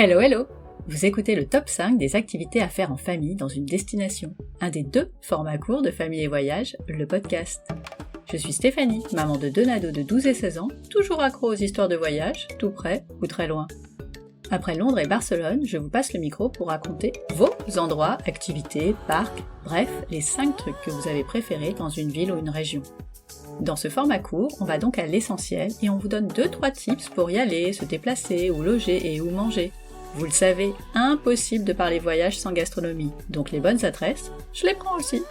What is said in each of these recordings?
Hello hello! Vous écoutez le top 5 des activités à faire en famille dans une destination, un des 2 formats courts de Famille et Voyage, le podcast. Je suis Stéphanie, maman de 2 ados de 12 et 16 ans, toujours accro aux histoires de voyage, tout près ou très loin. Après Londres et Barcelone, je vous passe le micro pour raconter vos endroits, activités, parcs, bref, les 5 trucs que vous avez préférés dans une ville ou une région. Dans ce format court, on va donc à l'essentiel et on vous donne 2-3 tips pour y aller, se déplacer, où loger et où manger. Vous le savez, impossible de parler voyage sans gastronomie, donc les bonnes adresses, je les prends aussi.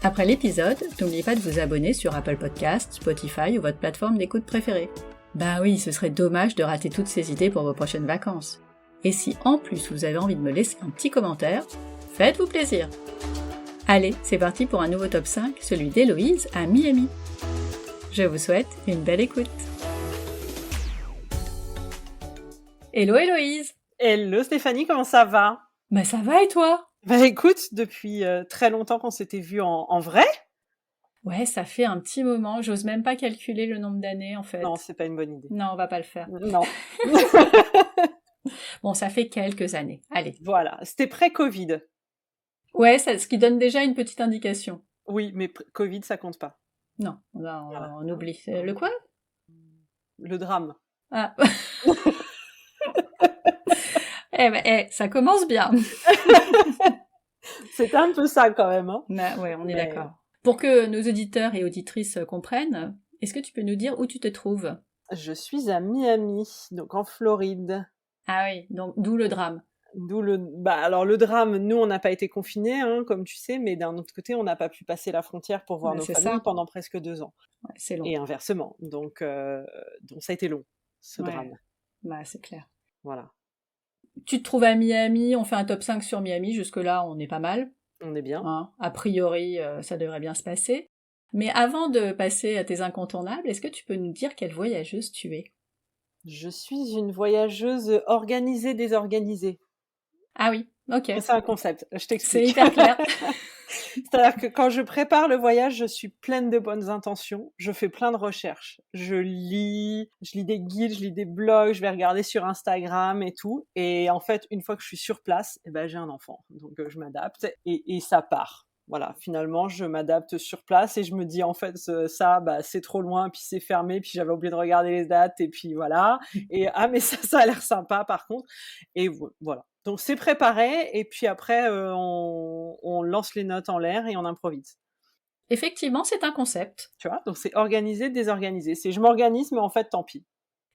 Après l'épisode, n'oubliez pas de vous abonner sur Apple Podcasts, Spotify ou votre plateforme d'écoute préférée. Bah oui, ce serait dommage de rater toutes ces idées pour vos prochaines vacances. Et si en plus vous avez envie de me laisser un petit commentaire, faites-vous plaisir. Allez, c'est parti pour un nouveau top 5, celui d'Héloïse à Miami. Je vous souhaite une belle écoute. Hello Héloïse! Hello Stéphanie, comment ça va? Bah ça va et toi? Bah écoute, depuis très longtemps qu'on s'était vus en vrai. Ouais, ça fait un petit moment, j'ose même pas calculer le nombre d'années en fait. Non, c'est pas une bonne idée. Non, on va pas le faire. Non. Bon, ça fait quelques années, allez. Voilà, c'était pré-Covid. Ouais, ce qui donne déjà une petite indication. Oui, mais Covid, ça compte pas. Non, Voilà. on oublie. Le quoi? Le drame. Ah. Ça commence bien. C'est un peu ça quand même. Hein. Ouais, on est d'accord. Pour que nos auditeurs et auditrices comprennent, est-ce que tu peux nous dire où tu te trouves? Je suis à Miami, donc en Floride. Ah oui, donc d'où le drame. Alors le drame, nous on n'a pas été confinés, hein, comme tu sais, mais d'un autre côté on n'a pas pu passer la frontière pour voir nos familles pendant presque 2 ans. Ouais, c'est long. Et inversement, donc ça a été long, ce drame. Bah c'est clair. Voilà. Tu te trouves à Miami, on fait un top 5 sur Miami, jusque-là on est pas mal. On est bien. Hein, a priori, ça devrait bien se passer. Mais avant de passer à tes incontournables, est-ce que tu peux nous dire quelle voyageuse tu es? Je suis une voyageuse organisée, désorganisée. Ah oui, ok. C'est un concept, je t'explique. C'est hyper clair. C'est-à-dire que quand je prépare le voyage, je suis pleine de bonnes intentions, je fais plein de recherches. Je lis des guides, je lis des blogs, je vais regarder sur Instagram et tout. Et en fait, une fois que je suis sur place, j'ai un enfant. Donc je m'adapte et ça part. Voilà, finalement, je m'adapte sur place et je me dis en fait c'est trop loin, puis c'est fermé, puis j'avais oublié de regarder les dates et puis voilà. Et mais ça a l'air sympa par contre. Et voilà. Donc c'est préparé et puis après on lance les notes en l'air et on improvise. Effectivement, c'est un concept. Tu vois, donc c'est organisé, désorganisé. C'est je m'organise mais en fait tant pis.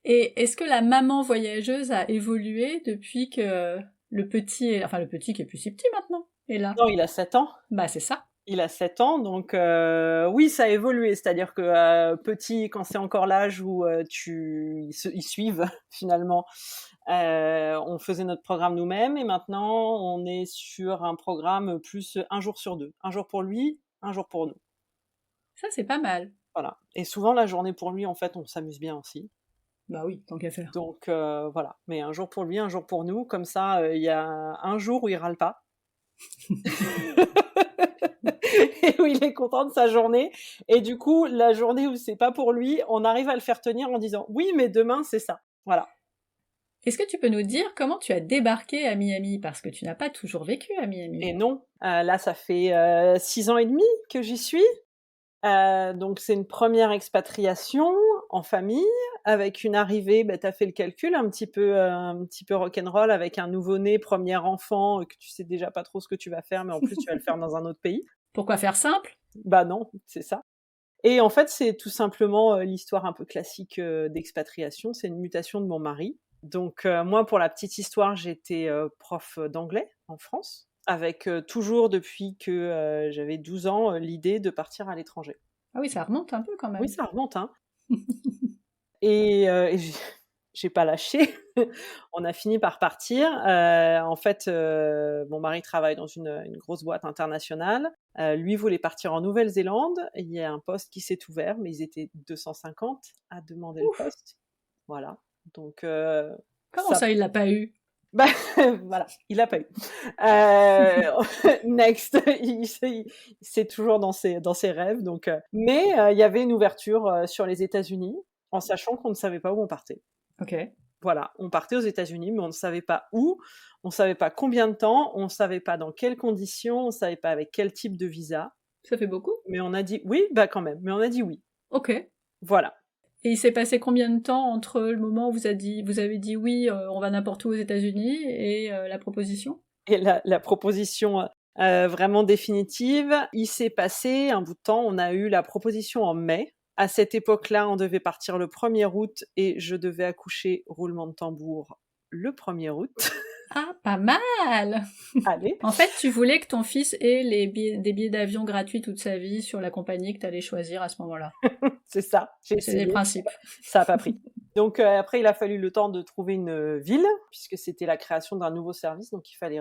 Et est-ce que la maman voyageuse a évolué depuis que le petit qui est plus si petit maintenant, est là? Non, il a 7 ans. Bah c'est ça. Il a 7 ans, donc oui, ça a évolué. C'est-à-dire que petit, quand c'est encore l'âge où ils suivent finalement, on faisait notre programme nous-mêmes et maintenant on est sur un programme plus 1 jour sur 2. 1 jour pour lui, 1 jour pour nous. Ça, c'est pas mal. Voilà. Et souvent, la journée pour lui, en fait, on s'amuse bien aussi. Bah oui, tant qu'à faire. Donc voilà. Mais 1 jour pour lui, 1 jour pour nous. Comme ça, il y a un jour où il râle pas. Et où il est content de sa journée. Et du coup, la journée où c'est pas pour lui, on arrive à le faire tenir en disant « Oui, mais demain, c'est ça. » Voilà. Est-ce que tu peux nous dire comment tu as débarqué à Miami? Parce que tu n'as pas toujours vécu à Miami. Et non. Là, ça fait 6 ans et demi que j'y suis. Donc c'est une première expatriation en famille avec une arrivée, t'as fait le calcul, un petit peu rock'n'roll avec un nouveau-né, premier enfant, que tu sais déjà pas trop ce que tu vas faire, mais en plus tu vas le faire dans un autre pays. Pourquoi faire simple? Bah non, c'est ça. Et en fait, c'est tout simplement l'histoire un peu classique d'expatriation, c'est une mutation de mon mari. Donc moi, pour la petite histoire, j'étais prof d'anglais en France, avec toujours depuis que j'avais 12 ans, l'idée de partir à l'étranger. Ah oui, ça remonte un peu quand même. Oui, ça remonte, hein. Et j'ai pas lâché. On a fini par partir. En fait, mon mari travaille dans une grosse boîte internationale. Lui voulait partir en Nouvelle-Zélande. Il y a un poste qui s'est ouvert, mais ils étaient 250 à demander le poste. Voilà. Donc comment ça, il l'a pas eu? Voilà, il l'a pas eu. Next, c'est toujours dans ses rêves. Donc, mais il y avait une ouverture sur les États-Unis, en sachant qu'on ne savait pas où on partait. Ok. Voilà, on partait aux États-Unis, mais on ne savait pas où, on ne savait pas combien de temps, on ne savait pas dans quelles conditions, on ne savait pas avec quel type de visa. Ça fait beaucoup? Mais on a dit oui, bah quand même, mais on a dit oui. Ok. Et Voilà. il s'est passé combien de temps entre le moment où vous avez dit oui, on va n'importe où aux États-Unis et la proposition? Et la proposition vraiment définitive, il s'est passé un bout de temps, on a eu la proposition en mai. À cette époque-là, on devait partir le 1er août et je devais accoucher, roulement de tambour, le 1er août. Ah, pas mal! Allez, En fait, tu voulais que ton fils ait des billets d'avion gratuits toute sa vie sur la compagnie que tu allais choisir à ce moment-là. c'est ça, j'ai C'est les essayé, principes. ça n'a pas pris. Donc après, il a fallu le temps de trouver une ville, puisque c'était la création d'un nouveau service, donc il fallait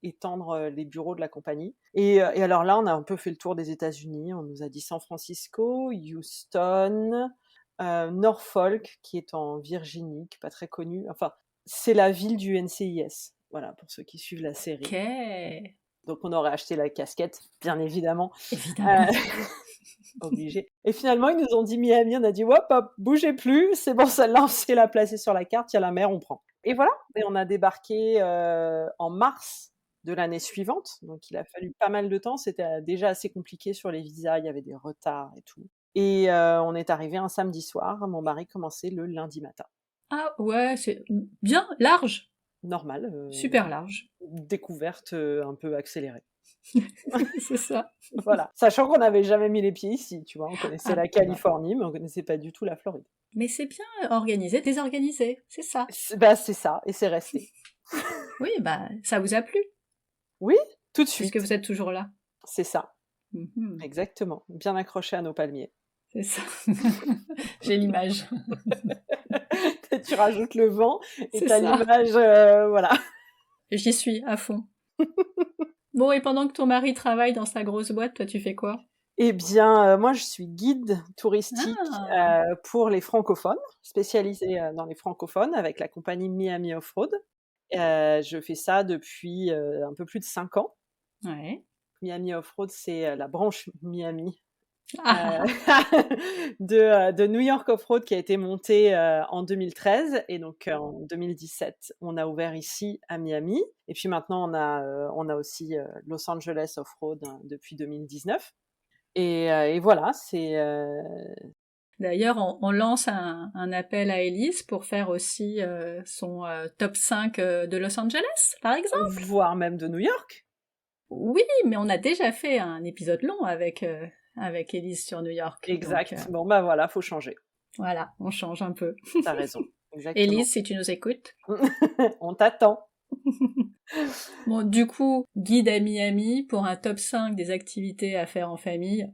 étendre les bureaux de la compagnie. Et alors là, on a un peu fait le tour des États-Unis. On nous a dit San Francisco, Houston, Norfolk, qui est en Virginie, qui n'est pas très connue. Enfin, c'est la ville du NCIS. Voilà, pour ceux qui suivent la série. Ok. Donc on aurait acheté la casquette, bien évidemment. Évidemment. Obligé. Et finalement, ils nous ont dit Miami, on a dit hop, hop, bougez plus, c'est bon, celle-là, on sait la placer sur la carte, il y a la mer, on prend. Et voilà, et on a débarqué en mars de l'année suivante, donc il a fallu pas mal de temps, c'était déjà assez compliqué sur les visas, il y avait des retards et tout. Et on est arrivé un samedi soir, mon mari commençait le lundi matin. Ah ouais, c'est bien large. Normal. Super large. Découverte un peu accélérée. C'est ça. Voilà. Sachant qu'on n'avait jamais mis les pieds ici, tu vois, on connaissait la bah. Californie, mais on connaissait pas du tout la Floride. Mais c'est bien organisé, désorganisé, c'est ça. C'est ça, et c'est resté. Oui, bah ça vous a plu, Oui, tout de suite. puisque vous êtes toujours là. C'est ça, Mhm. exactement. Bien accroché à nos palmiers. C'est ça. J'ai l'image. Tu rajoutes le vent et C'est t'as ça. l'image, voilà. J'y suis à fond. Bon, et pendant que ton mari travaille dans sa grosse boîte, toi tu fais quoi? Eh bien, moi, je suis guide touristique Ah, pour les francophones, spécialisée dans les francophones avec la compagnie Miami Off-Road. Je fais ça depuis un peu plus de 5 ans. ouais. Miami Off-Road, c'est la branche Miami Ah, de New York Off-Road qui a été montée en 2013. Et donc en 2017, on a ouvert ici à Miami. Et puis maintenant, on a aussi Los Angeles Off-Road depuis 2019. Et voilà, c'est d'ailleurs, on lance un appel à Elise pour faire aussi son top 5 de Los Angeles, par exemple. voire même de New York. Oui, mais on a déjà fait un épisode long avec Elise sur New York. Exact. Donc, Bon, bah voilà, faut changer. voilà, on change un peu. T'as raison. Exactement. Elise, si tu nous écoutes. On t'attend. Bon, du coup, guide à Miami pour un top 5 des activités à faire en famille.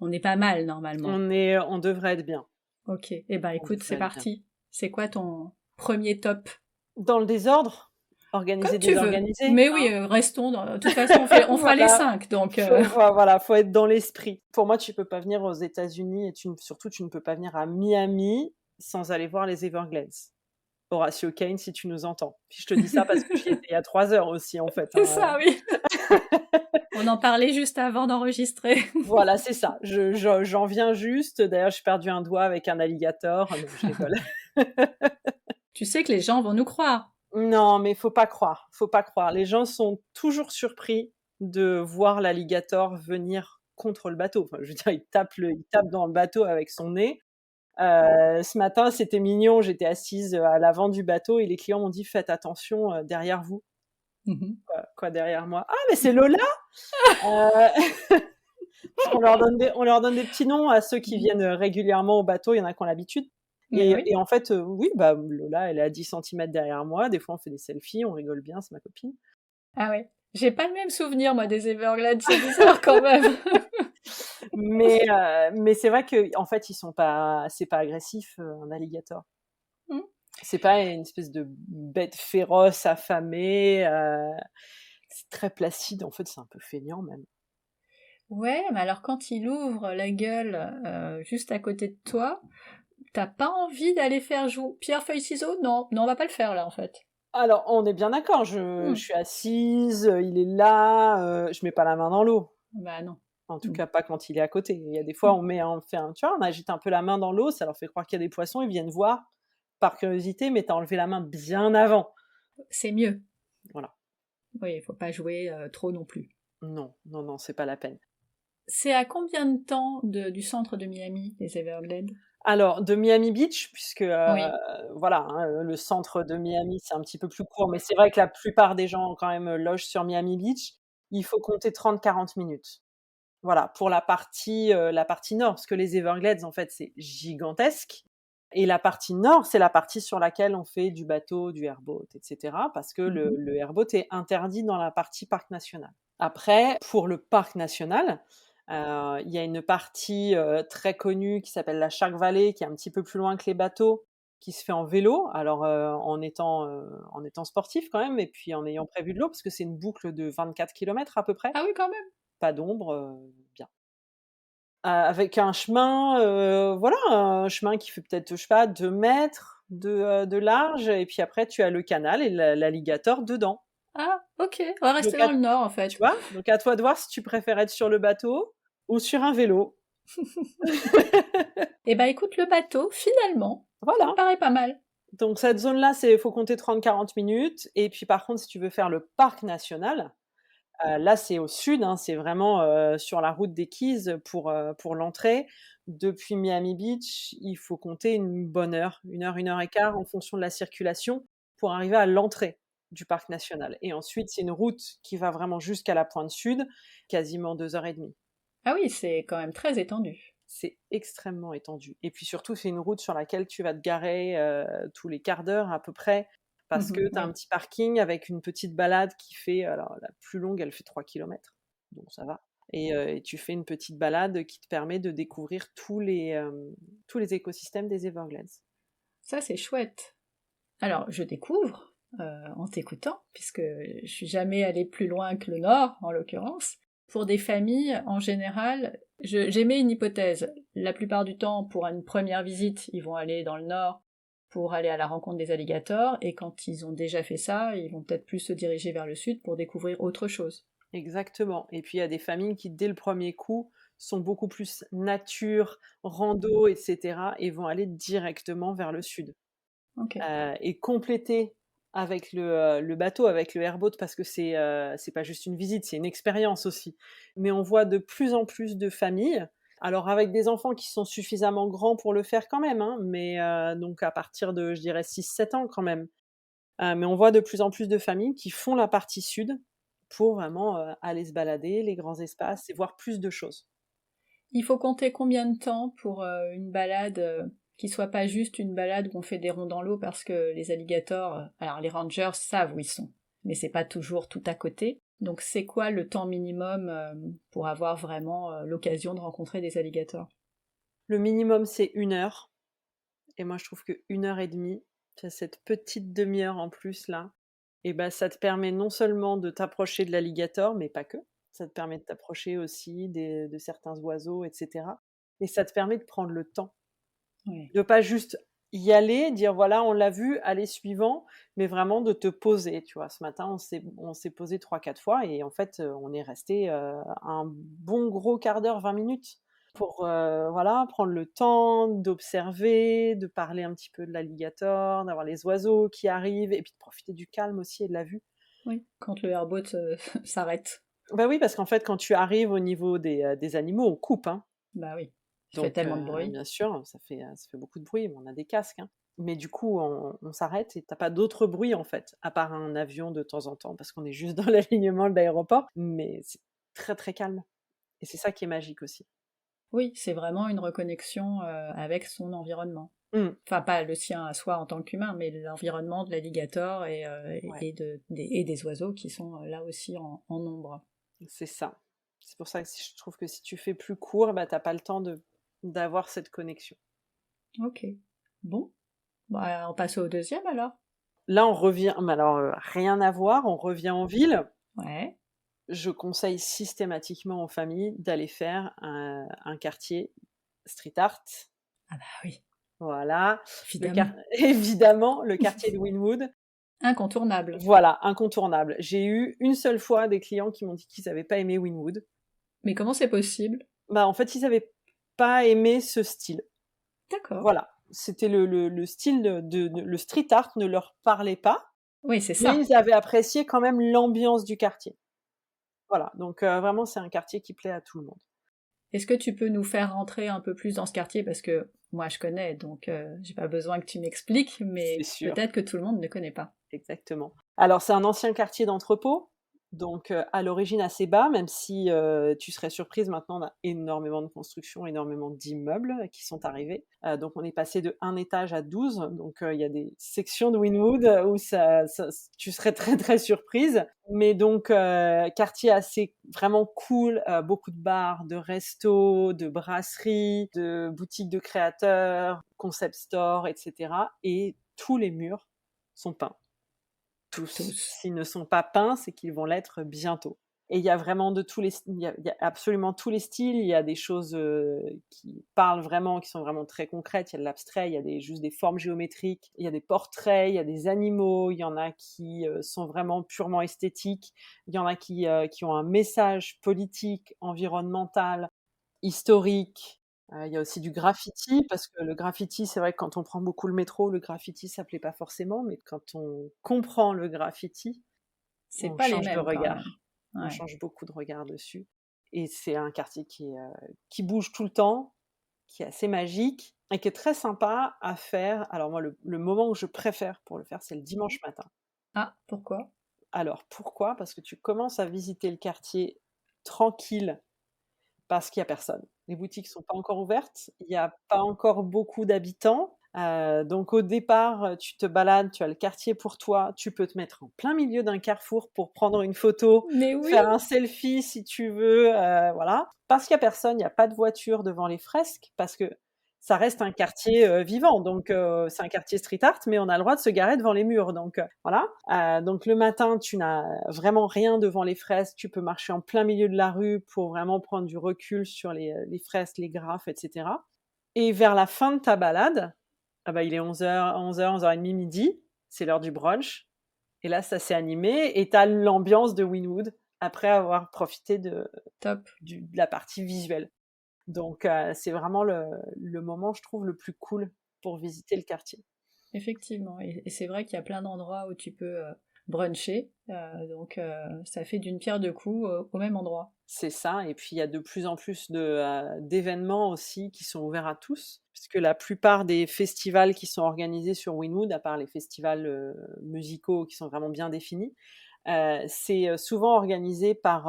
On est pas mal normalement. On devrait être bien. Ok, eh ben écoute, c'est devrait être parti. C'est quoi ton premier top? Dans le désordre, organiser, Comme tu veux. désorganiser. Mais oui, restons dans... De toute façon, on fera les Voilà. 5, donc... Voilà, faut être dans l'esprit. Pour moi, tu peux pas venir aux États-Unis et surtout, tu ne peux pas venir à Miami sans aller voir les Everglades. Horatio Kane, si tu nous entends. Puis je te dis ça parce que j'y étais il y a 3 heures aussi, en fait. C'est ça, oui. On en parlait juste avant d'enregistrer. Voilà, c'est ça. J'en viens juste. D'ailleurs, j'ai perdu un doigt avec un alligator. Non, je rigole. Tu sais que les gens vont nous croire. Non, mais faut pas croire. Faut pas croire. Les gens sont toujours surpris de voir l'alligator venir contre le bateau. Enfin, je veux dire, il tape dans le bateau avec son nez. Ce matin, c'était mignon. J'étais assise à l'avant du bateau et les clients m'ont dit faites attention derrière vous. Mhm. Quoi derrière moi? Ah, mais c'est Lola. On leur donne des petits noms à ceux qui viennent régulièrement au bateau. Il y en a qui ont l'habitude. Mais oui. Et en fait, oui, bah Lola, elle est à 10 cm derrière moi. Des fois, on fait des selfies, on rigole bien, c'est ma copine. Ah ouais. J'ai pas le même souvenir, moi, des Everglades. C'est bizarre quand même. Mais c'est vrai que en fait, c'est pas agressif, un alligator. Mm. C'est pas une espèce de bête féroce, affamée. C'est très placide. En fait, c'est un peu feignant même. Ouais, mais alors quand il ouvre la gueule juste à côté de toi, t'as pas envie d'aller faire jouer pierre, feuille, ciseaux? Non, on va pas le faire là en fait. Alors, on est bien d'accord. Je suis assise, il est là. Je mets pas la main dans l'eau. Bah non. En tout cas, pas quand il est à côté. Il y a des fois, tu vois, on agite un peu la main dans l'eau, ça leur fait croire qu'il y a des poissons, ils viennent voir. par curiosité, mais t'as enlevé la main bien avant. C'est mieux. Voilà. Oui, il faut pas jouer trop non plus. Non, c'est pas la peine. C'est à combien de temps du centre de Miami, les Everglades? Alors, de Miami Beach, puisque Oui. voilà, hein, le centre de Miami, c'est un petit peu plus court, mais c'est vrai que la plupart des gens quand même logent sur Miami Beach. Il faut compter 30-40 minutes. Voilà, pour la partie nord, parce que les Everglades, en fait, c'est gigantesque. Et la partie nord, c'est la partie sur laquelle on fait du bateau, du airboat, etc. Parce que Mhm. le airboat est interdit dans la partie parc national. Après, pour le parc national, il y a une partie très connue qui s'appelle la Shark Valley, qui est un petit peu plus loin que les bateaux, qui se fait en vélo. Alors, en étant sportif quand même, et puis en ayant prévu de l'eau, parce que c'est une boucle de 24 kilomètres à peu près. Ah oui, quand même. Pas d'ombre, bien. Avec un chemin, voilà, un chemin qui fait peut-être, je sais pas, 2 mètres de large, et puis après tu as le canal et l'alligator dedans. Ah, ok. On va Donc rester dans le nord, en tu fait. vois? Donc à toi de voir si tu préfères être sur le bateau ou sur un vélo. Eh ben, écoute, le bateau, finalement, ça me Voilà. paraît pas mal. Donc cette zone-là, faut compter 30-40 minutes, et puis par contre, si tu veux faire le parc national, là, c'est au sud, hein, c'est vraiment, sur la route des Keys pour l'entrée. Depuis Miami Beach, il faut compter une bonne heure, 1 heure et quart en fonction de la circulation pour arriver à l'entrée du parc national, et ensuite, c'est une route qui va vraiment jusqu'à la pointe sud, quasiment 2 heures et demie. Ah oui, c'est quand même très étendu. C'est extrêmement étendu, et puis surtout, c'est une route sur laquelle tu vas te garer, tous les quarts d'heure à peu près, parce que Mhm, tu as un oui. petit parking avec une petite balade qui fait, alors la plus longue, elle fait 3 kilomètres, donc ça va, et tu fais une petite balade qui te permet de découvrir tous les écosystèmes des Everglades. Ça, c'est chouette. Alors, je découvre, en t'écoutant, puisque je suis jamais allée plus loin que le nord, en l'occurrence. Pour des familles, en général, j'émets une hypothèse. La plupart du temps, pour une première visite, ils vont aller dans le nord pour aller à la rencontre des alligators, et quand ils ont déjà fait ça, ils vont peut-être plus se diriger vers le sud pour découvrir autre chose. Exactement, et puis il y a des familles qui, dès le premier coup, sont beaucoup plus nature, rando, et cetera, et vont aller directement vers le sud. Ok. Et compléter avec le bateau, avec le airboat, parce que c'est pas juste une visite, c'est une expérience aussi. Mais on voit de plus en plus de familles, alors avec des enfants qui sont suffisamment grands pour le faire quand même, hein, mais donc à partir de, je dirais, 6-7 ans quand même. Mais on voit de plus en plus de familles qui font la partie sud pour vraiment, aller se balader, les grands espaces, et voir plus de choses. Il faut compter combien de temps pour une balade qui soit pas juste une balade où on fait des ronds dans l'eau parce que les alligators, alors les rangers savent où ils sont, mais c'est pas toujours tout à côté. Donc c'est quoi le temps minimum pour avoir vraiment l'occasion de rencontrer des alligators? Le minimum, c'est 1 heure, et moi je trouve que 1 heure et demie, tu cette petite demi-heure en plus là, et ben ça te permet non seulement de t'approcher de l'alligator, mais pas que. Ça te permet de t'approcher aussi de certains oiseaux, et cetera, et ça te permet de prendre le temps. Oui. De pas juste y aller, dire: «Voilà, on l'a vu, allez suivant», mais vraiment de te poser, tu vois? Ce matin, on s'est posé 3-4 fois, et en fait, on est resté un bon gros quart d'heure, 20 minutes pour, voilà, prendre le temps d'observer, de parler un petit peu de l'alligator, d'avoir les oiseaux qui arrivent, et puis de profiter du calme aussi et de la vue. Oui, quand le airboat s'arrête. Bah oui, parce qu'en fait, quand tu arrives au niveau des animaux, on coupe, hein. Bah oui, il fait Donc tellement de bruit. bien sûr, ça fait beaucoup de bruit, on a des casques, hein. Mais du coup, on s'arrête, et tu pas d'autre bruit, en fait, à part un avion de temps en temps, parce qu'on est juste dans l'alignement de l'aéroport, mais c'est très, très calme, et c'est ça qui est magique aussi. Oui, c'est vraiment une reconnexion avec son environnement. Mmh, Enfin, pas le sien à soi en tant qu'humain, mais l'environnement de l'alligator ouais, et des oiseaux qui sont là aussi en nombre. c'est ça. C'est pour ça que je trouve que si tu fais plus court, bah, tu pas le temps d'avoir cette connexion. Ok. Bon, bah, on passe au deuxième alors. Là, on revient, mais alors, rien à voir, on revient en ville. Ouais. Je conseille systématiquement aux familles d'aller faire un quartier street art. Ah bah oui, Voilà, évidemment. évidemment, le quartier de Wynwood, Incontournable. voilà, incontournable. J'ai eu une seule fois des clients qui m'ont dit qu'ils n'avaient pas aimé Wynwood. Mais comment c'est possible? Bah, en fait, ils n'avaient pas aimé ce style. D'accord. Voilà. C'était le style le street art ne leur parlait pas, Oui, c'est mais ça. ils avaient apprécié quand même l'ambiance du quartier. Voilà, donc vraiment c'est un quartier qui plaît à tout le monde. Est-ce que tu peux nous faire rentrer un peu plus dans ce quartier? Parce que moi, je connais, donc j'ai pas besoin que tu m'expliques, C'est mais sûr. peut-être que tout le monde ne connaît pas. Exactement. Alors c'est un ancien quartier d'entrepôt, donc à l'origine assez bas, même si, tu serais surprise, maintenant on a énormément de constructions, énormément d'immeubles qui sont arrivés. Donc on est passé de 1 étage à 12, donc il y a des sections de Wynwood où ça tu serais très, très surprise. Mais donc quartier assez vraiment cool, beaucoup de bars, de restos, de brasseries, de boutiques de créateurs, concept store et cetera, et tous les murs sont peints. Tous. Tous. S'ils ne sont pas peints, c'est qu'ils vont l'être bientôt. Et il y a vraiment de tous les il y a absolument tous les styles. Il y a des choses, qui parlent vraiment, qui sont vraiment très concrètes. Il y a de l'abstrait, il y a juste des formes géométriques, il y a des portraits, il y a des animaux, il y en a qui, sont vraiment purement esthétiques. Il y en a qui ont un message politique, environnemental, historique. Il y a aussi du graffiti, parce que le graffiti, c'est vrai que quand on prend beaucoup le métro, le graffiti, ça plaît pas forcément, mais quand on comprend le graffiti, C'est on pas les change de mêmes quand même. regard. On Ouais. change beaucoup de regard dessus. Et c'est un quartier qui bouge tout le temps, qui est assez magique et qui est très sympa à faire. Alors moi, le moment où je préfère pour le faire, c'est le dimanche matin. Ah, pourquoi? Alors pourquoi? Parce que tu commences à visiter le quartier tranquille, parce qu'il y a personne. Les boutiques sont pas encore ouvertes, il y a pas encore beaucoup d'habitants, donc au départ, tu te balades, tu as le quartier pour toi, tu peux te mettre en plein milieu d'un carrefour pour prendre une photo, Mais oui! faire un selfie si tu veux, voilà. Parce qu'il y a personne, il y a pas de voiture devant les fresques, parce que ça reste un quartier, vivant, donc c'est un quartier street art, mais on a le droit de se garer devant les murs, donc voilà. Donc le matin, tu n'as vraiment rien devant les fresques, tu peux marcher en plein milieu de la rue pour vraiment prendre du recul sur les fresques, les graphes, etc. Et vers la fin de ta balade, ah bah, il est 11h, 11h30, midi, c'est l'heure du brunch. Et là, ça s'est animé et tu as l'ambiance de Wynwood après avoir profité Top. de la partie visuelle. Donc c'est vraiment le moment, je trouve, le plus cool pour visiter le quartier. Effectivement. Et c'est vrai qu'il y a plein d'endroits où tu peux bruncher. Donc ça fait d'une pierre deux coups au même endroit. C'est ça, et puis il y a de plus en plus d'événements aussi qui sont ouverts à tous, puisque la plupart des festivals qui sont organisés sur Wynwood, à part les festivals musicaux qui sont vraiment bien définis, c'est souvent organisé par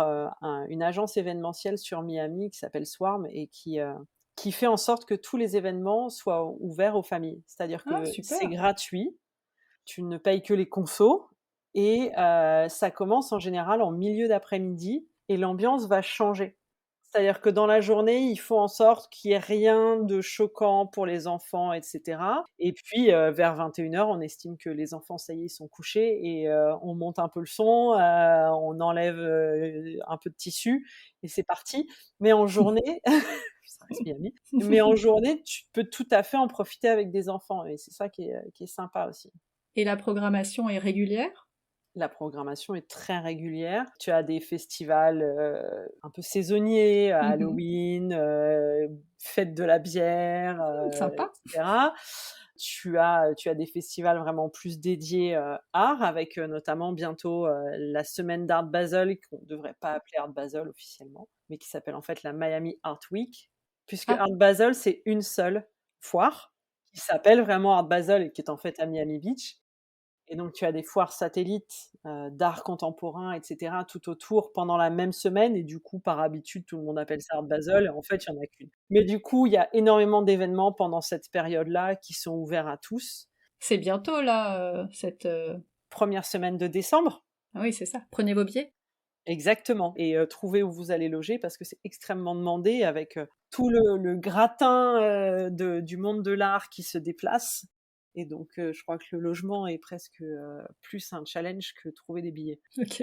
une agence événementielle sur Miami qui s'appelle Swarm et qui fait en sorte que tous les événements soient ouverts aux familles. C'est-à-dire Ah, que c'est super! gratuit, tu ne payes que les consos, et ça commence en général en milieu d'après-midi et l'ambiance va changer. C'est-à-dire que dans la journée, ils font en sorte qu'il y ait rien de choquant pour les enfants, et cetera. Et puis, vers 21h, on estime que les enfants, ça y est, ils sont couchés, et on monte un peu le son, on enlève, un peu de tissu et c'est parti. Mais en journée, ça reste Miami, mais en journée, tu peux tout à fait en profiter avec des enfants, et c'est ça qui est sympa aussi. Et la programmation est régulière? La programmation est très régulière. Tu as des festivals, un peu saisonniers, Mhm. Halloween, fête de la bière, et Sympa. cetera. Tu as des festivals vraiment plus dédiés, art, avec, notamment bientôt, la semaine d'Art Basel, qu'on ne devrait pas appeler Art Basel officiellement, mais qui s'appelle en fait la Miami Art Week, puisque Ah, Art Basel, c'est une seule foire qui s'appelle vraiment Art Basel et qui est en fait à Miami Beach. Et donc tu as des foires satellites, d'art contemporain, et cetera, tout autour pendant la même semaine, et du coup, par habitude, tout le monde appelle ça Art Basel, et en fait, il y en a qu'une. Mais du coup, il y a énormément d'événements pendant cette période-là qui sont ouverts à tous. c'est bientôt là, cette... Première semaine de décembre, Ah oui, c'est ça. Prenez vos billets. exactement, et trouvez où vous allez loger parce que c'est extrêmement demandé, avec, tout le gratin, du monde de l'art qui se déplace, et donc je crois que le logement est presque, plus un challenge que trouver des billets. Ok.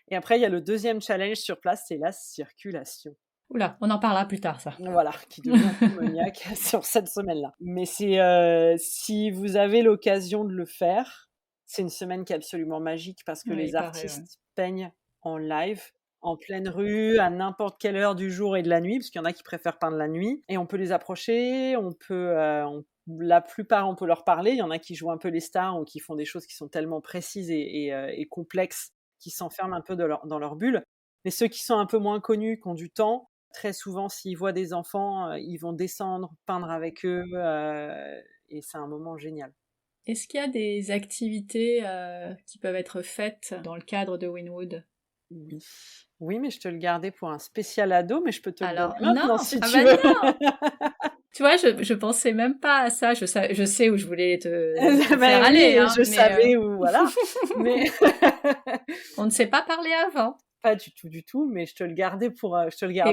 Et après, il y a le deuxième challenge sur place, c'est la circulation. Oula, on en parlera plus tard, ça. Voilà, qui devient démoniaque sur cette semaine-là. Mais c'est, si vous avez l'occasion de le faire, c'est une semaine qui est absolument magique parce que Oui, les pareil, ouais. artistes peignent en live. en pleine rue, à n'importe quelle heure du jour et de la nuit, parce qu'il y en a qui préfèrent peindre la nuit. Et on peut les approcher, la plupart, on peut leur parler. Il y en a qui jouent un peu les stars ou qui font des choses qui sont tellement précises et complexes qu'ils s'enferment un peu dans leur bulle. Mais ceux qui sont un peu moins connus, qui ont du temps, très souvent, s'ils voient des enfants, ils vont descendre, peindre avec eux, et c'est un moment génial. Est-ce qu'il y a des activités qui peuvent être faites dans le cadre de Winwood? Oui. Oui, mais je te le gardais pour un spécial ado, mais je peux te le donner Alors, non, maintenant si ah tu bah veux. non! Tu vois, je pensais même pas à ça. Je sais où je voulais te faire Ben aller, oui, hein, je mais savais où, voilà. Mais on ne s'est pas parlé avant. pas du tout, mais je te le gardais Eh au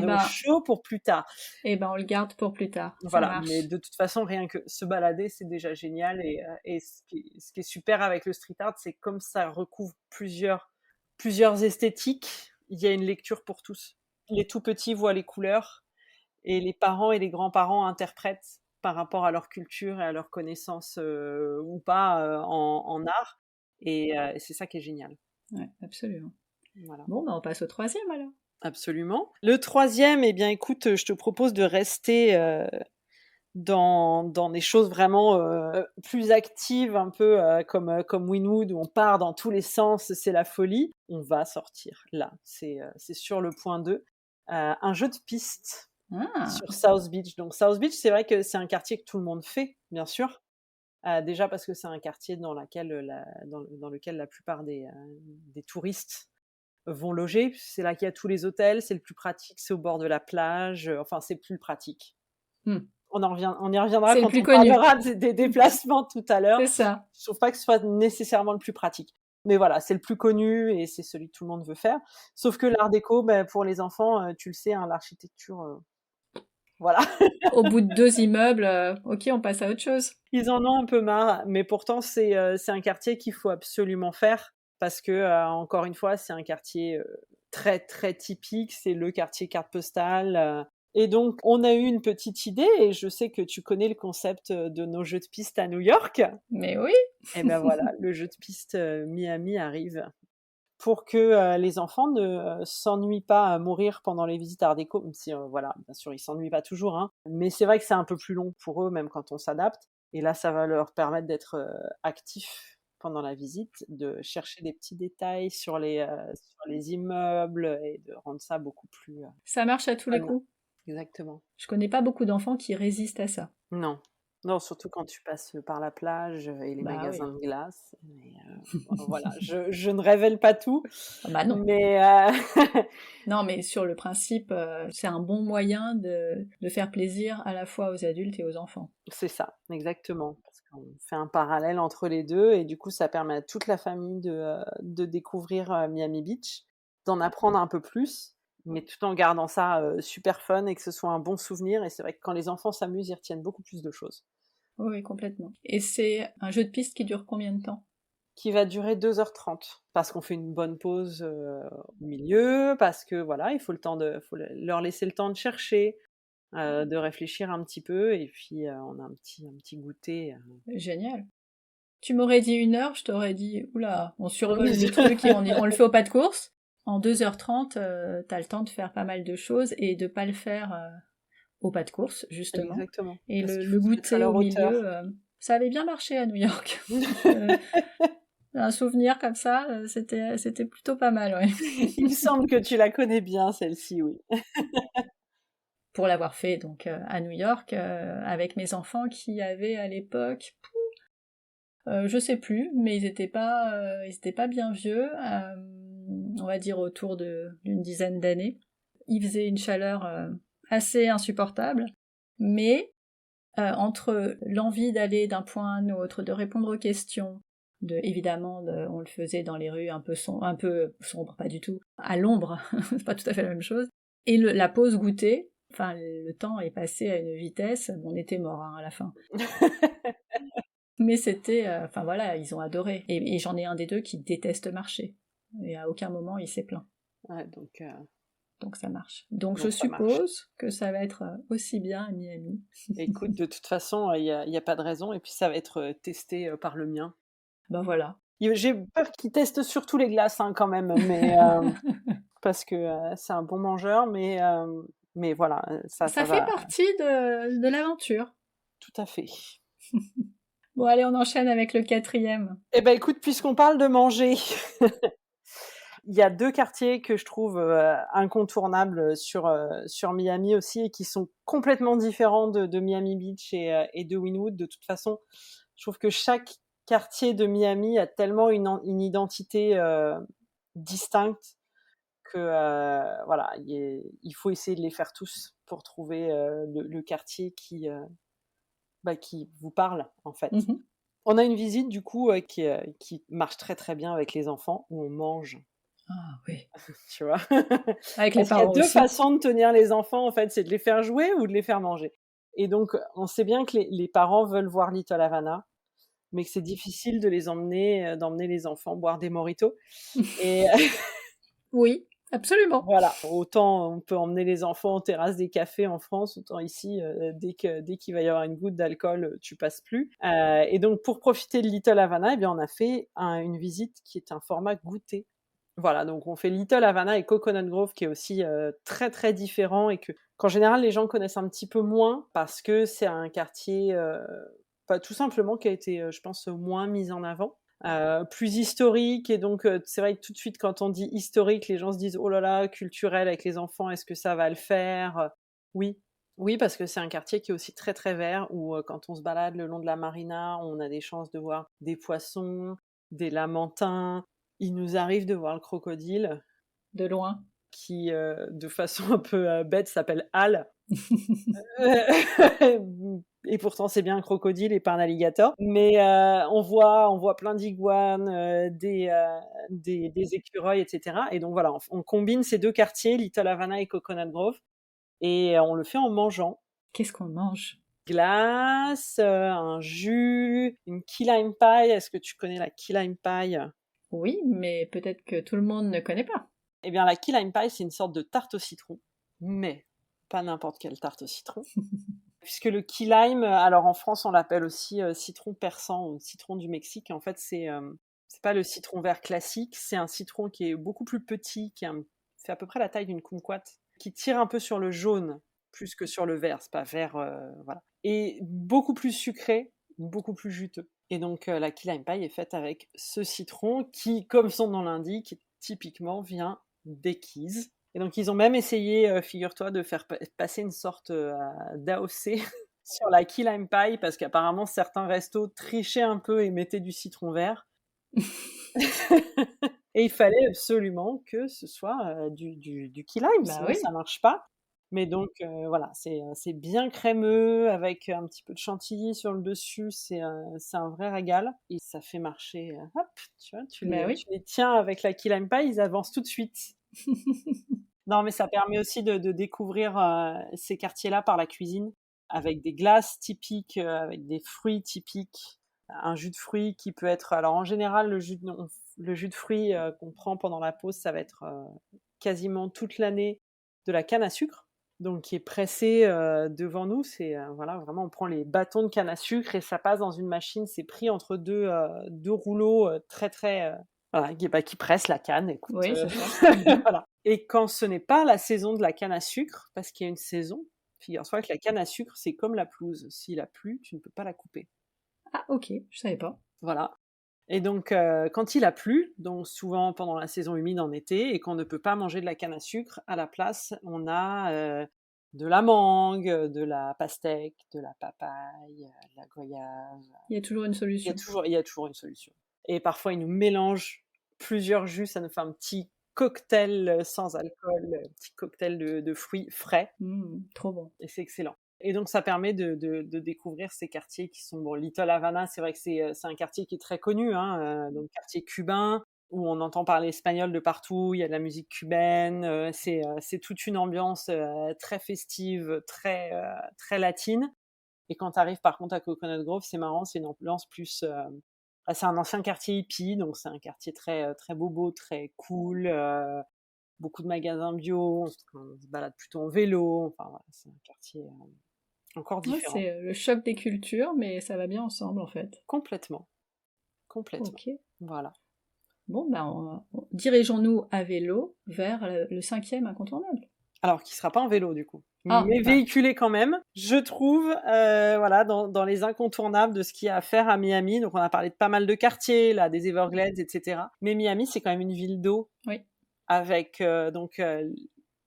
ben, chaud pour plus tard. on le garde pour plus tard. Ça Voilà, mais marche. de toute façon, rien que se balader, c'est déjà génial. Et ce qui est super avec le street art, c'est comme ça recouvre plusieurs esthétiques, il y a une lecture pour tous. Les tout petits voient les couleurs et les parents et les grands-parents interprètent par rapport à leur culture et à leurs connaissances ou pas en art. Et c'est ça qui est génial. Ouais, absolument. Voilà. Bon, on passe au troisième alors. Absolument. Le troisième, eh bien, écoute, je te propose de rester dans des choses vraiment plus actives, un peu comme Winwood, où on part dans tous les sens, c'est la folie. On va sortir là, c'est sur le point 2. Un jeu de piste Ah, sur South Beach. Donc South Beach, c'est vrai que c'est un quartier que tout le monde fait, bien sûr. Déjà parce que c'est un quartier dans lequel la plupart des touristes vont loger. C'est là qu'il y a tous les hôtels, c'est le plus pratique, c'est au bord de la plage. Enfin, c'est plus pratique. hmm. On y reviendra C'est le quand plus on connu. parlera des déplacements tout à l'heure. C'est ça. Je trouve pas que ce soit nécessairement le plus pratique. Mais voilà, c'est le plus connu et c'est celui que tout le monde veut faire. Sauf que l'art déco, ben, pour les enfants, tu le sais, hein, l'architecture, voilà. Au bout de 2 immeubles, ok, on passe à autre chose. Ils en ont un peu marre, mais pourtant c'est un quartier qu'il faut absolument faire parce que encore une fois, c'est un quartier très très typique, c'est le quartier carte postale. Et donc, on a eu une petite idée, et je sais que tu connais le concept de nos jeux de piste à New York. Mais oui, Et ben voilà, le jeu de piste Miami arrive pour que les enfants ne s'ennuient pas à mourir pendant les visites art déco, même si voilà, bien sûr, ils s'ennuient pas toujours, hein. Mais c'est vrai que c'est un peu plus long pour eux, même quand on s'adapte. Et là, ça va leur permettre d'être actifs pendant la visite, de chercher des petits détails sur les immeubles et de rendre ça beaucoup plus ça marche à tous les fun. coups. Exactement. Je connais pas beaucoup d'enfants qui résistent à ça. Non. Non, surtout quand tu passes par la plage et les Bah magasins oui. de glace. Mais voilà, je ne révèle pas tout, Ah bah non. mais Non, mais sur le principe, c'est un bon moyen de faire plaisir à la fois aux adultes et aux enfants. c'est ça, exactement. Parce qu'on fait un parallèle entre les deux et du coup, ça permet à toute la famille de découvrir Miami Beach, d'en apprendre un peu plus, mais tout en gardant ça super fun et que ce soit un bon souvenir. Et c'est vrai que quand les enfants s'amusent, ils retiennent beaucoup plus de choses. Oui, oui, complètement. Et c'est un jeu de piste qui dure combien de temps? Qui va durer 2h30 parce qu'on fait une bonne pause au milieu, parce que voilà, il faut leur laisser le temps de chercher, de réfléchir un petit peu, et puis on a un petit goûter. Génial. Tu m'aurais dit 1 heure, je t'aurais dit, oula, on survole Oui, les trucs et on le fait au pas de course. En 2h30, t'as le temps de faire pas mal de choses et de pas le faire au pas de course, justement. exactement, Et parce qu'il le faut se mettre à goûter au leur hauteur. milieu, ça avait bien marché à New York. Je- un souvenir comme ça, c'était plutôt pas mal, ouais. Il me semble que tu la connais bien, celle-ci, oui. Pour l'avoir fait donc à New York avec mes enfants qui avaient à l'époque, je sais plus, mais ils étaient pas bien vieux, on va dire autour d'une dizaine d'années. Il faisait une chaleur assez insupportable, mais entre l'envie d'aller d'un point à un autre, de répondre aux questions, on le faisait dans les rues un peu sombre, pas du tout, à l'ombre, c'est pas tout à fait la même chose, et la pause goûter, enfin le temps est passé à une vitesse, on était mort hein, à la fin. Mais c'était, enfin voilà, ils ont adoré. Et j'en ai un des deux qui déteste marcher. Et à aucun moment il s'est plaint. Ouais, Donc ça marche. Donc je donc ça marche. suppose que ça va être aussi bien à Miami. Écoute, de toute façon, il y a pas de raison, et puis ça va être testé par le mien. Ben voilà. J'ai peur qu'il teste surtout les glaces hein, quand même, mais parce que c'est un bon mangeur, mais voilà, ça Ça fait va partie de l'aventure. tout à fait. Bon, allez, on enchaîne avec le 4e. Eh ben écoute, puisqu'on parle de manger, il y a 2 quartiers que je trouve incontournables sur Miami aussi et qui sont complètement différents de Miami Beach et de Wynwood. De toute façon, je trouve que chaque quartier de Miami a tellement une identité distincte que voilà, il faut essayer de les faire tous pour trouver le quartier qui vous parle en fait. Mhm. On a une visite du coup qui marche très très bien avec les enfants où on mange, Ah oui. tu vois. Avec les Parce qu'il y a parents 2 aussi. façons de tenir les enfants en fait, c'est de les faire jouer ou de les faire manger. Et donc on sait bien que les parents veulent voir Little Havana, mais que c'est difficile de d'emmener les enfants boire des mojitos. Et Oui, absolument. voilà, autant on peut emmener les enfants en terrasse des cafés en France, autant ici, dès qu'il va y avoir une goutte d'alcool, tu passes plus. Et donc pour profiter de Little Havana, eh bien on a fait une visite qui est un format goûter. Voilà, donc on fait Little Havana et Coconut Grove qui est aussi très très différent et qu'en général les gens connaissent un petit peu moins parce que c'est un quartier, bah, tout simplement qui a été, je pense, moins mis en avant. Plus historique et donc c'est vrai que tout de suite quand on dit historique, les gens se disent: «Oh là là, culturel avec les enfants, est-ce que ça va le faire?» Oui, oui parce que c'est un quartier qui est aussi très, très vert où, quand on se balade le long de la marina, on a des chances de voir des poissons, des lamantins. Il nous arrive de voir le crocodile De loin. qui, de façon un peu, bête s'appelle Hal. Et pourtant c'est bien un crocodile et pas un alligator. Mais on voit plein d'iguanes, des écureuils, et cetera. Et donc voilà, on combine ces 2 quartiers, Little Havana et Coconut Grove, et on le fait en mangeant. Qu'est-ce qu'on mange? Glace, un jus, une key lime pie. Est-ce que tu connais la key lime pie? Oui, mais peut-être que tout le monde ne connaît pas. Eh bien la key lime pie, c'est une sorte de tarte au citron, mais pas n'importe quelle tarte au citron. Puisque le key lime, alors en France, on l'appelle aussi citron persan ou citron du Mexique. En fait, c'est pas le citron vert classique, c'est un citron qui est beaucoup plus petit, fait à peu près la taille d'une kumquat, qui tire un peu sur le jaune plus que sur le vert. C'est pas vert, voilà. Et beaucoup plus sucré, beaucoup plus juteux. Et donc la key lime pie est faite avec ce citron qui, comme son nom l'indique, typiquement vient des Keys. Et donc ils ont même essayé, figure-toi, de faire passer une sorte d'AOC sur la key lime pie parce qu'apparemment certains restos trichaient un peu et mettaient du citron vert. Et il fallait absolument que ce soit du key lime, Bah sinon oui. ça marche pas. Mais donc voilà, c'est bien crémeux avec un petit peu de chantilly sur le dessus, c'est un vrai régal et ça fait marcher, hop, tu vois, Bah oui. tu les tiens avec la key lime pie, ils avancent tout de suite. Non, mais ça permet aussi de découvrir ces quartiers-là par la cuisine, avec des glaces typiques, avec des fruits typiques, un jus de fruits qui peut être. Alors en général, le jus de fruits qu'on prend pendant la pause, ça va être quasiment toute l'année de la canne à sucre, donc qui est pressée devant nous. C'est voilà, vraiment, on prend les bâtons de canne à sucre et ça passe dans une machine. C'est pris entre deux rouleaux très très voilà, qui pressent la canne. Écoute, Oui, c'est ça. Mhm. voilà. Et quand ce n'est pas la saison de la canne à sucre, parce qu'il y a une saison, figure-toi que la canne à sucre, c'est comme la pelouse. S'il a plu, tu ne peux pas la couper. Ah, ok, je savais pas. Voilà. Et donc, quand il a plu, donc souvent pendant la saison humide en été, et qu'on ne peut pas manger de la canne à sucre, à la place, on a de la mangue, de la pastèque, de la papaye, de la goyave. Il y a toujours une solution. Il y a toujours une solution. Et parfois, ils nous mélangent plusieurs jus, ça nous fait un petit cocktail sans alcool, un petit cocktail de fruits frais, Trop bon. et c'est excellent. Et donc, ça permet de découvrir ces quartiers qui sont, bon, Little Havana, c'est vrai que c'est un quartier qui est très connu, hein, donc quartier cubain, où on entend parler espagnol de partout, il y a de la musique cubaine, c'est toute une ambiance très festive, très latine. Et quand tu arrives par contre à Coconut Grove, c'est marrant, c'est une ambiance plus. C'est un ancien quartier hippie, donc c'est un quartier très, très bobo, très cool, beaucoup de magasins bio, on se balade plutôt en vélo, enfin voilà, c'est un quartier encore Ouais, différent. c'est le choc des cultures, mais ça va bien ensemble en fait. Complètement, complètement. Ok. Voilà. Bon, dirigeons-nous à vélo vers le 5e incontournable. Alors, qui sera pas en vélo, du coup. Ah, Mais véhiculé quand même. Je trouve, voilà, dans les incontournables de ce qu'il y a à faire à Miami. Donc, on a parlé de pas mal de quartiers, là, des Everglades, etc. Mais Miami, c'est quand même une ville d'eau. Oui. Avec,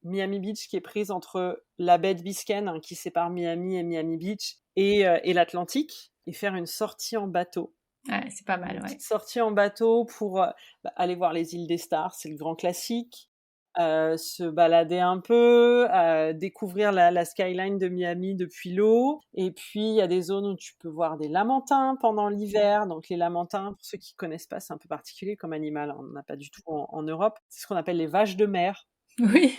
Miami Beach qui est prise entre la baie de Biscayne, hein, qui sépare Miami et Miami Beach, et l'Atlantique, et faire une sortie en bateau. Ouais, c'est pas mal, Une ouais. petite sortie en bateau pour aller voir les îles des Stars, c'est le grand classique. Se balader un peu, découvrir la skyline de Miami depuis l'eau. Et puis, il y a des zones où tu peux voir des lamantins pendant l'hiver. Donc, les lamantins, pour ceux qui connaissent pas, c'est un peu particulier comme animal. On n'en a pas du tout en Europe. C'est ce qu'on appelle les vaches de mer. Oui,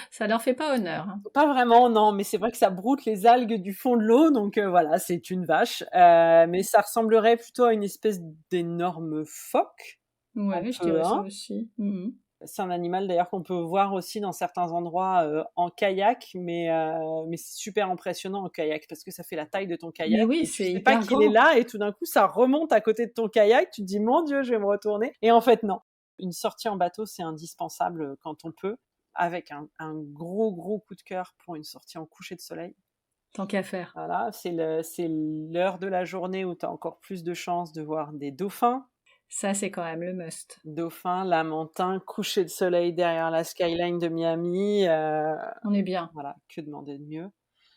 ça leur fait pas honneur. Hein. Pas vraiment, non, mais c'est vrai que ça broute les algues du fond de l'eau, donc voilà, c'est une vache. Mais ça ressemblerait plutôt à une espèce d'énorme phoque. Ouais, je dirais ça aussi. Mmh. C'est un animal d'ailleurs qu'on peut voir aussi dans certains endroits en kayak, mais c'est super impressionnant en kayak parce que ça fait la taille de ton kayak. Mais oui, et tu c'est sais pas hyper qu'il est grand. là et tout d'un coup ça remonte à côté de ton kayak. Tu te dis mon Dieu, je vais me retourner. Et en fait non. Une sortie en bateau c'est indispensable quand on peut, avec un gros coup de cœur pour une sortie en coucher de soleil. Tant qu'à faire. Voilà, c'est l'heure de la journée où tu as encore plus de chances de voir des dauphins. Ça, c'est quand même le must. Dauphins, lamantins, coucher de soleil derrière la skyline de Miami. On est bien. Voilà, que demander de mieux.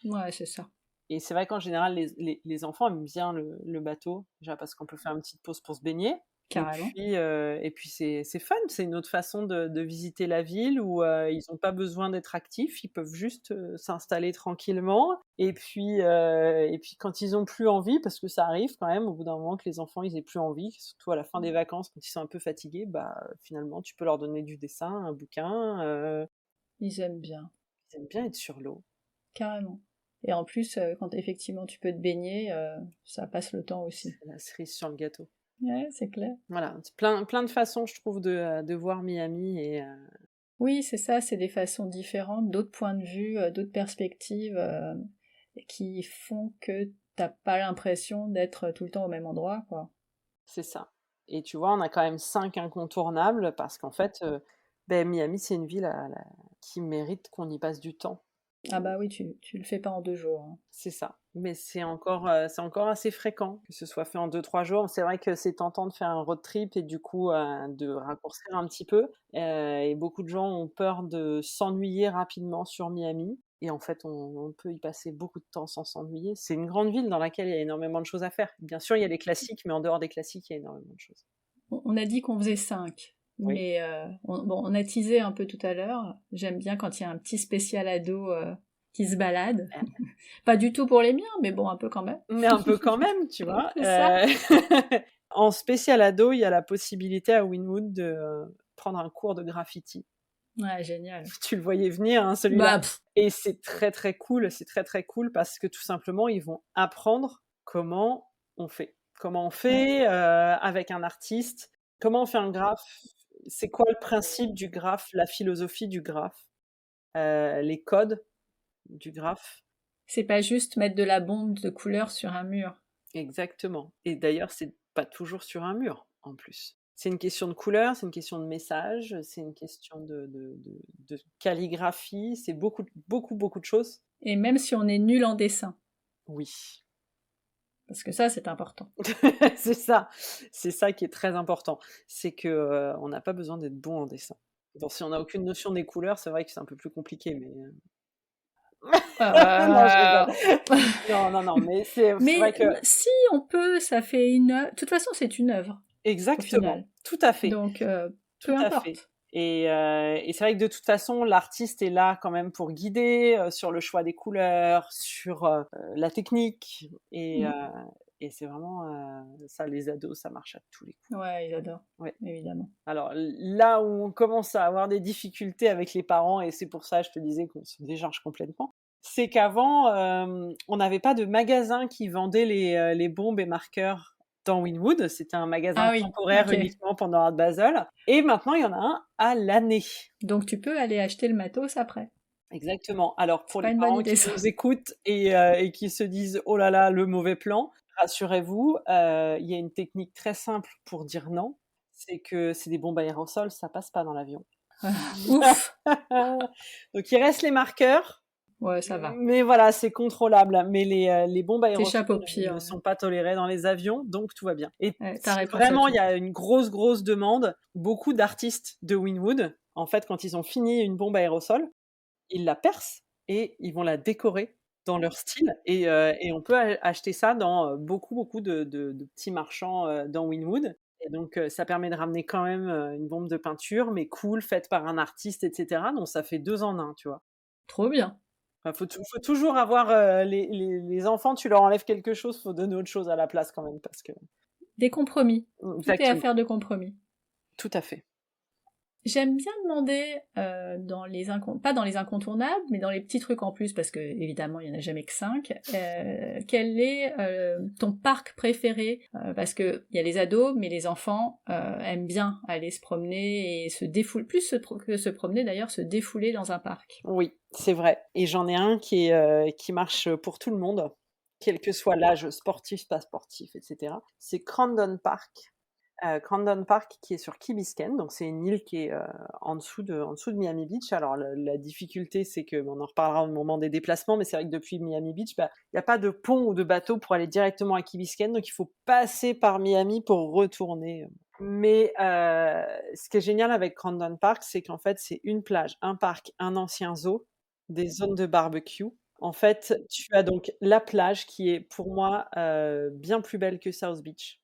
Ouais, c'est ça. Et c'est vrai qu'en général, les enfants aiment bien le bateau, déjà parce qu'on peut faire une petite pause pour se baigner. Carrément. Et puis c'est fun, c'est une autre façon de visiter la ville où ils n'ont pas besoin d'être actifs, ils peuvent juste s'installer tranquillement. Et puis quand ils ont plus envie, parce que ça arrive quand même au bout d'un moment que les enfants ils aient plus envie, surtout à la fin des vacances quand ils sont un peu fatigués, bah finalement tu peux leur donner du dessin, un bouquin. Ils aiment bien. Ils aiment bien être sur l'eau. Carrément. Et en plus, quand effectivement tu peux te baigner, ça passe le temps aussi. C'est la cerise sur le gâteau. Ouais, c'est clair. Voilà, c'est plein de façons, je trouve, de voir Miami. Oui, c'est ça, c'est des façons différentes, d'autres points de vue, d'autres perspectives qui font que t'as pas l'impression d'être tout le temps au même endroit, quoi. C'est ça. Et tu vois, on a quand même 5 incontournables parce qu'en fait, Miami, c'est une ville qui mérite qu'on y passe du temps. Ah bah oui, tu le fais pas en 2 jours. Hein. C'est ça. Mais c'est encore assez fréquent que ce soit fait en 2-3 jours. C'est vrai que c'est tentant de faire un road trip et du coup de raccourcir un petit peu. Et beaucoup de gens ont peur de s'ennuyer rapidement sur Miami. Et en fait, on peut y passer beaucoup de temps sans s'ennuyer. C'est une grande ville dans laquelle il y a énormément de choses à faire. Bien sûr, il y a des classiques, mais en dehors des classiques, il y a énormément de choses. On a dit qu'on faisait 5, Oui. mais on a teasé un peu tout à l'heure. J'aime bien quand il y a un petit spécial ado qui se balade. Pas du tout pour les miens, mais bon, un peu quand même. Mais un peu quand même, tu vois. C'est ça. En spécial ado, il y a la possibilité à Wynwood de prendre un cours de graffiti. Ouais, génial. Tu le voyais venir, hein, celui-là. Bah, Et c'est très très cool, parce que tout simplement, ils vont apprendre comment on fait. Comment on fait avec un artiste, comment on fait un graphe, c'est quoi le principe du graphe, la philosophie du graphe, les codes du graphe. c'est pas juste mettre de la bombe de couleur sur un mur. Exactement. Et d'ailleurs, c'est pas toujours sur un mur, en plus. C'est une question de couleur, c'est une question de message, c'est une question de calligraphie, c'est beaucoup de choses. Et même si on est nul en dessin, Oui. parce que ça, c'est important. C'est ça qui est très important. C'est que on n'a pas besoin d'être bon en dessin. Bon, si on n'a aucune notion des couleurs, c'est vrai que c'est un peu plus compliqué, mais non, je rigole. Non, mais c'est Mais vrai que si on peut, ça fait une œuvre. De toute façon, c'est une œuvre. exactement, tout à fait. Donc, Tout peu à fait. importe. Et c'est vrai que de toute façon, l'artiste est là quand même pour guider sur le choix des couleurs, sur la technique. Et c'est vraiment ça, les ados, ça marche à tous les coups. Ouais, ils adorent, Ouais. évidemment. Alors là où on commence à avoir des difficultés avec les parents, et c'est pour ça, je te disais qu'on se décharge complètement, c'est qu'avant, on n'avait pas de magasin qui vendait les bombes et marqueurs dans Wynwood. C'était un magasin temporaire ok. uniquement pendant Art Basel. Et maintenant, il y en a un à l'année. Donc, tu peux aller acheter le matos après. Exactement. Alors, pour pas les une bonne parents idée, qui ça. nous écoutent et qui se disent oh là là, le mauvais plan, rassurez-vous, il y a une technique très simple pour dire non. c'est que c'est des bombes aérosols, ça passe pas dans l'avion. Ouf! Donc il reste les marqueurs, Ouais, ça va. mais voilà, c'est contrôlable. Mais les bombes T'échappes au aérosols pire. ne sont pas tolérées dans les avions, donc tout va bien. Et Ouais, ta si réponse à vraiment il y tout. a une grosse demande, beaucoup d'artistes de Winwood, en fait, quand ils ont fini une bombe aérosol, ils la percent et ils vont la décorer dans leur style et on peut acheter ça dans, beaucoup de petits marchands, dans Winwood et donc ça permet de ramener quand même, une bombe de peinture, mais cool, faite par un artiste et cetera, donc ça fait 2 en 1, tu vois? Trop bien. Enfin, faut toujours avoir, les enfants, tu leur enlèves quelque chose, faut donner autre chose à la place quand même parce que Des compromis. Tout est exactement, affaire de compromis. tout à fait. J'aime bien demander, pas dans les incontournables, mais dans les petits trucs en plus, parce que évidemment il n'y en a jamais que 5, quel est ton parc préféré? Parce que il y a les ados, mais les enfants aiment bien aller se promener et se défouler, que se promener d'ailleurs, se défouler dans un parc. Oui, c'est vrai et j'en ai un qui marche, pour tout le monde, quel que soit l'âge, sportif, pas sportif et cetera. C'est Crandon Park qui est sur Key Biscayne, donc c'est une île qui est, en dessous de Miami Beach. Alors la difficulté, c'est que on en reparlera au moment des déplacements, mais c'est vrai que depuis Miami Beach, bah, il y a pas de pont ou de bateau pour aller directement à Key Biscayne, donc il faut passer par Miami pour retourner, mais ce qui est génial avec Crandon Park, c'est qu'en fait, c'est une plage, un parc, un ancien zoo, des zones de barbecue. En fait, tu as donc la plage qui est pour moi, bien plus belle que South Beach.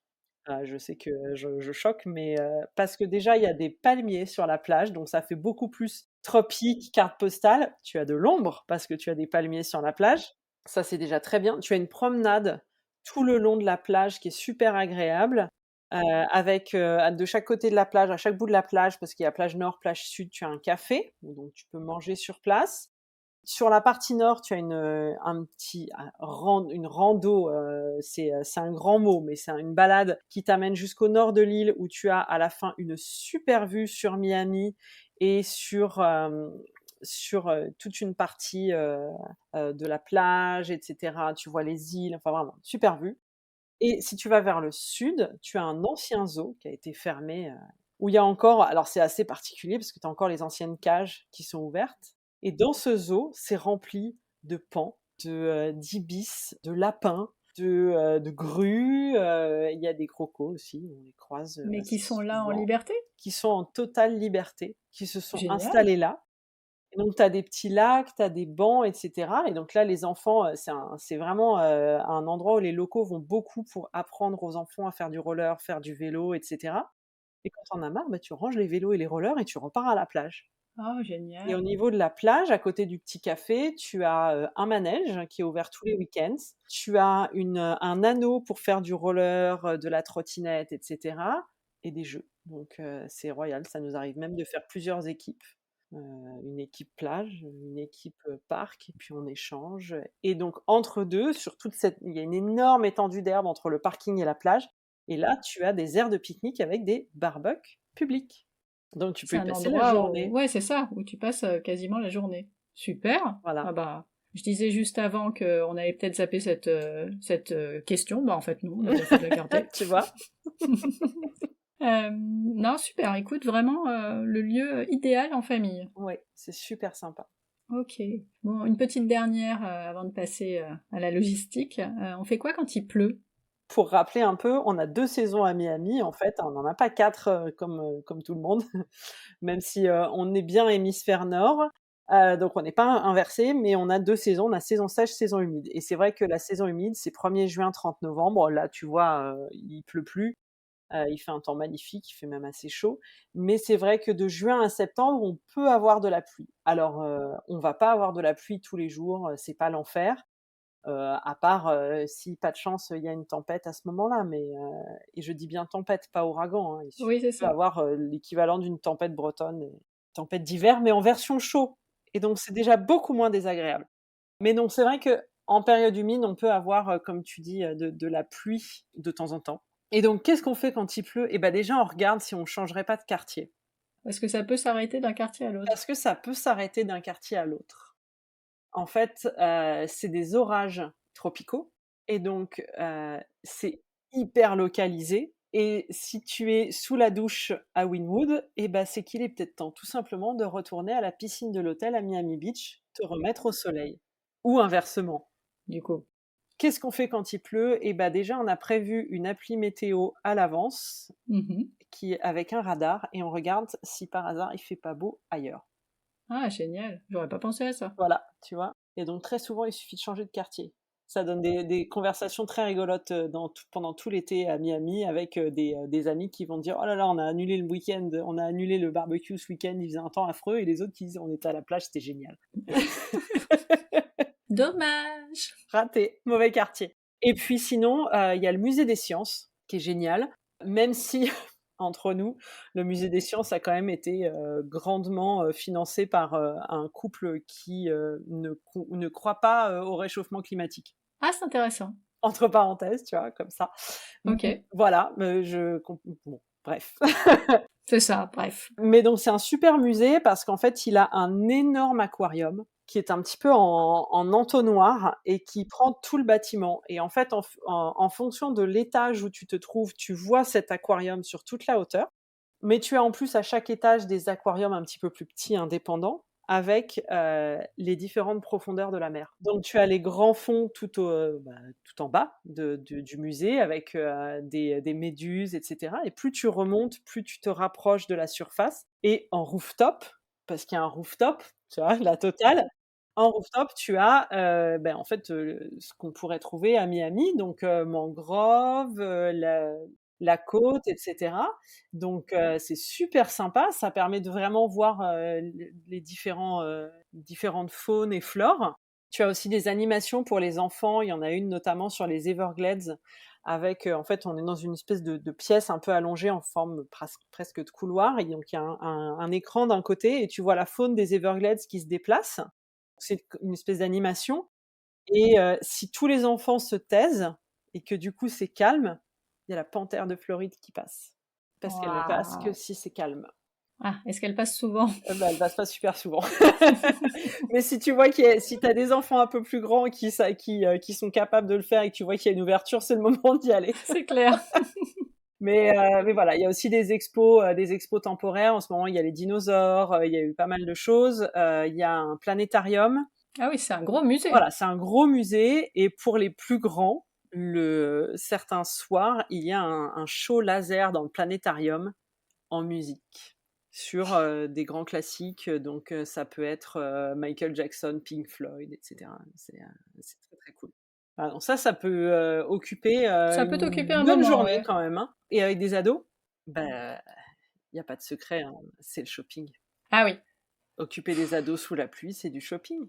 Je sais que je choque, mais parce que déjà, il y a des palmiers sur la plage, donc ça fait beaucoup plus tropique, carte postale. Tu as de l'ombre parce que tu as des palmiers sur la plage. Ça, c'est déjà très bien. Tu as une promenade tout le long de la plage qui est super agréable, avec, de chaque côté de la plage, à chaque bout de la plage, parce qu'il y a plage nord, plage sud, tu as un café, donc tu peux manger sur place. Sur la partie nord, tu as une rando, c'est un grand mot, mais c'est une balade qui t'amène jusqu'au nord de l'île où tu as à la fin une super vue sur Miami et sur toute une partie de la plage, etc. Tu vois les îles, enfin vraiment, super vue. Et si tu vas vers le sud, tu as un ancien zoo qui a été fermé, où il y a encore, alors c'est assez particulier parce que tu as encore les anciennes cages qui sont ouvertes. Et dans ce zoo, c'est rempli de paons, d'ibis, de lapins, de grues, il y a des crocos aussi, on les croise, Mais qui assez sont là en souvent, liberté? qui sont en totale liberté, qui se sont Génial. installés là. Et donc tu as des petits lacs, tu as des bancs et cetera et donc là, les enfants, c'est vraiment, un endroit où les locaux vont beaucoup pour apprendre aux enfants à faire du roller, faire du vélo et cetera et quand tu en as marre, bah, tu ranges les vélos et les rollers et tu repars à la plage. Oh, Et au génial. niveau de la plage, à côté du petit café, tu as, un manège qui est ouvert tous les week-ends. Tu as un anneau pour faire du roller, de la trottinette et cetera et des jeux. Donc c'est royal, ça nous arrive même de faire plusieurs équipes. Heu, une équipe plage, une équipe, parc et puis on échange et donc entre 2, sur toute cette il y a une énorme étendue d'herbe entre le parking et la plage et là, tu as des aires de pique-nique avec des barbecues publics. Donc tu peux C'est y un passer la endroit où, journée. ouais, c'est ça, où tu passes quasiment la journée. Super. Ah Voilà. bah, je disais juste avant qu'on allait peut-être zapper cette question. Bah en fait non, on a bien fait de la garder. Tu vois? Non, super. Écoute, vraiment le lieu idéal en famille. Ouais, c'est super sympa. Ok. Bon, une petite dernière avant de passer à la logistique. On fait quoi quand il pleut? Pour rappeler un peu, on a 2 saisons à Miami en fait, on n'en a pas 4 comme tout le monde, même si, on est bien hémisphère nord, donc on n'est pas inversé, mais on a 2 saisons, on a saison sèche, saison humide et c'est vrai que la saison humide, c'est 1er juin, 30 novembre. Là, tu vois, il pleut plus, il fait un temps magnifique, il fait même assez chaud, mais c'est vrai que de juin à septembre, on peut avoir de la pluie. Alors, on va pas avoir de la pluie tous les jours, c'est pas l'enfer, à part, si pas de chance, il y a une tempête à ce moment-là, mais et je dis bien tempête, pas ouragan, hein. Il suffit Oui, c'est ça. d'avoir, l'équivalent d'une tempête bretonne, tempête d'hiver, mais en version chaud et donc c'est déjà beaucoup moins désagréable. Mais non, c'est vrai qu'en période humide, on peut avoir, comme tu dis, de la pluie de temps en temps et donc qu'est-ce qu'on fait quand il pleut? Et bah, déjà, on regarde si on changerait pas de quartier Parce que ça peut s'arrêter d'un quartier à parce l'autre. que ça peut s'arrêter d'un quartier à l'autre. En fait, c'est des orages tropicaux et donc c'est hyper localisé Et si tu es sous la douche à Wynwood, c'est qu'il est peut-être temps tout simplement de retourner à la piscine de l'hôtel à Miami Beach, te remettre au soleil. Ou inversement. Du coup. Qu'est-ce qu'on fait quand il pleut? Déjà, on a prévu une appli météo à l'avance avec un radar et on regarde si par hasard il fait pas beau ailleurs. Ah, génial. J'aurais pas pensé à ça. Voilà, tu vois. Et donc très souvent, il suffit de changer de quartier. Ça donne des conversations très rigolotes pendant tout l'été à Miami avec des amis qui vont dire: oh là là, on a annulé le week-end, on a annulé le barbecue ce week-end, il faisait un temps affreux, et les autres qui disent: on était à la plage, c'était génial. Dommage. Raté, mauvais quartier. Et puis sinon, il y a le musée des sciences qui est génial, même si entre nous, le musée des sciences a quand même été grandement financé par un couple qui ne croit pas au réchauffement climatique. Ah, c'est intéressant. Entre parenthèses, tu vois, comme ça. Ok. Voilà, bon, bref. C'est ça, bref. Mais donc c'est un super musée parce qu'en fait, il a un énorme aquarium qui est un petit peu en entonnoir et qui prend tout le bâtiment. Et en fait, en fonction de l'étage où tu te trouves, tu vois cet aquarium sur toute la hauteur. Mais tu as en plus à chaque étage des aquariums un petit peu plus petits, indépendants, avec les différentes profondeurs de la mer. Donc tu as les grands fonds tout en bas du musée, avec des méduses, etc. Et plus tu remontes, plus tu te rapproches de la surface. Et en rooftop, parce qu'il y a un rooftop, tu vois, la totale. En rooftop, tu as en fait ce qu'on pourrait trouver à Miami, donc mangrove, la côte, etc. Donc c'est super sympa, ça permet de vraiment voir les différentes faunes et flores. Tu as aussi des animations pour les enfants, il y en a une notamment sur les Everglades, avec en fait on est dans une espèce de pièce un peu allongée en forme presque de couloir, et donc il y a un écran d'un côté et tu vois la faune des Everglades qui se déplace. C'est une espèce d'animation, et si tous les enfants se taisent et que du coup c'est calme, il y a la panthère de Floride qui passe. Parce qu'elle ne passe que Wow. si c'est calme. Ah, est-ce qu'elle passe souvent? Elle passe pas super souvent. Mais si tu vois si tu as des enfants un peu plus grands qui sont capables de le faire et que tu vois qu'il y a une ouverture, c'est le moment d'y aller. C'est clair. Mais voilà, il y a aussi des expos temporaires. En ce moment, il y a les dinosaures, il y a eu pas mal de choses. Il y a un planétarium. Ah oui, c'est un gros musée. Voilà, c'est un gros musée, et pour les plus grands, certains soirs, il y a un show laser dans le planétarium en musique sur des grands classiques. Donc ça peut être Michael Jackson, Pink Floyd, etc. C'est très très cool. Voilà, donc ça peut occuper Ça peut t'occuper une un bonne moment, journée ouais. quand même, hein. Et avec des ados, il n'y a pas de secret, hein, c'est le shopping. Ah oui. Occuper des ados sous la pluie, c'est du shopping.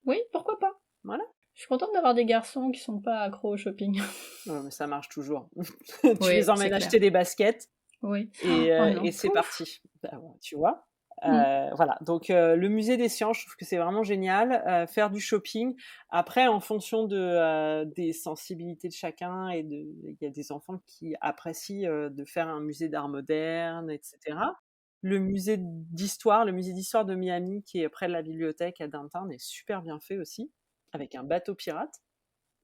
Oui, pourquoi pas. Voilà. Je suis contente d'avoir des garçons qui sont pas accros au shopping. Ouais, mais ça marche toujours. Tu Oui, les emmènes c'est acheter clair. des baskets Oui. et, Oh euh, non. et c'est Ouf. parti. Ouais, tu vois. Mm. Voilà. Donc le musée des sciences, je trouve que c'est vraiment génial. Faire du shopping. Après, en fonction des sensibilités de chacun, il y a des enfants qui apprécient de faire un musée d'art moderne, etc. Le musée d'histoire de Miami, qui est près de la bibliothèque à Downtown, est super bien fait aussi, avec un bateau pirate.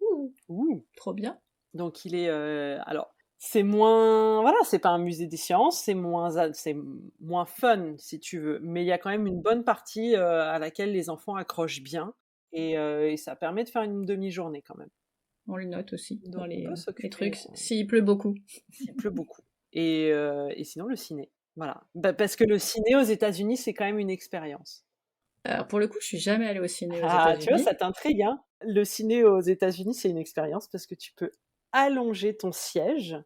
Ouh, Ouh. trop bien. Donc il est alors c'est moins, voilà, c'est pas un musée des sciences, c'est moins fun si tu veux, mais il y a quand même une bonne partie à laquelle les enfants accrochent bien, et ça permet de faire une demi-journée quand même. On le note aussi dans Donc on peut les s'occuper trucs, s'il pleut beaucoup. s'il pleut beaucoup, et sinon le ciné. Voilà. Parce que le ciné aux États-Unis, c'est quand même une expérience. Alors pour le coup, je suis jamais allée au ciné aux Ah, tu vois, États-Unis. ça t'intrigue, hein? Le ciné aux États-Unis, c'est une expérience parce que tu peux allonger ton siège,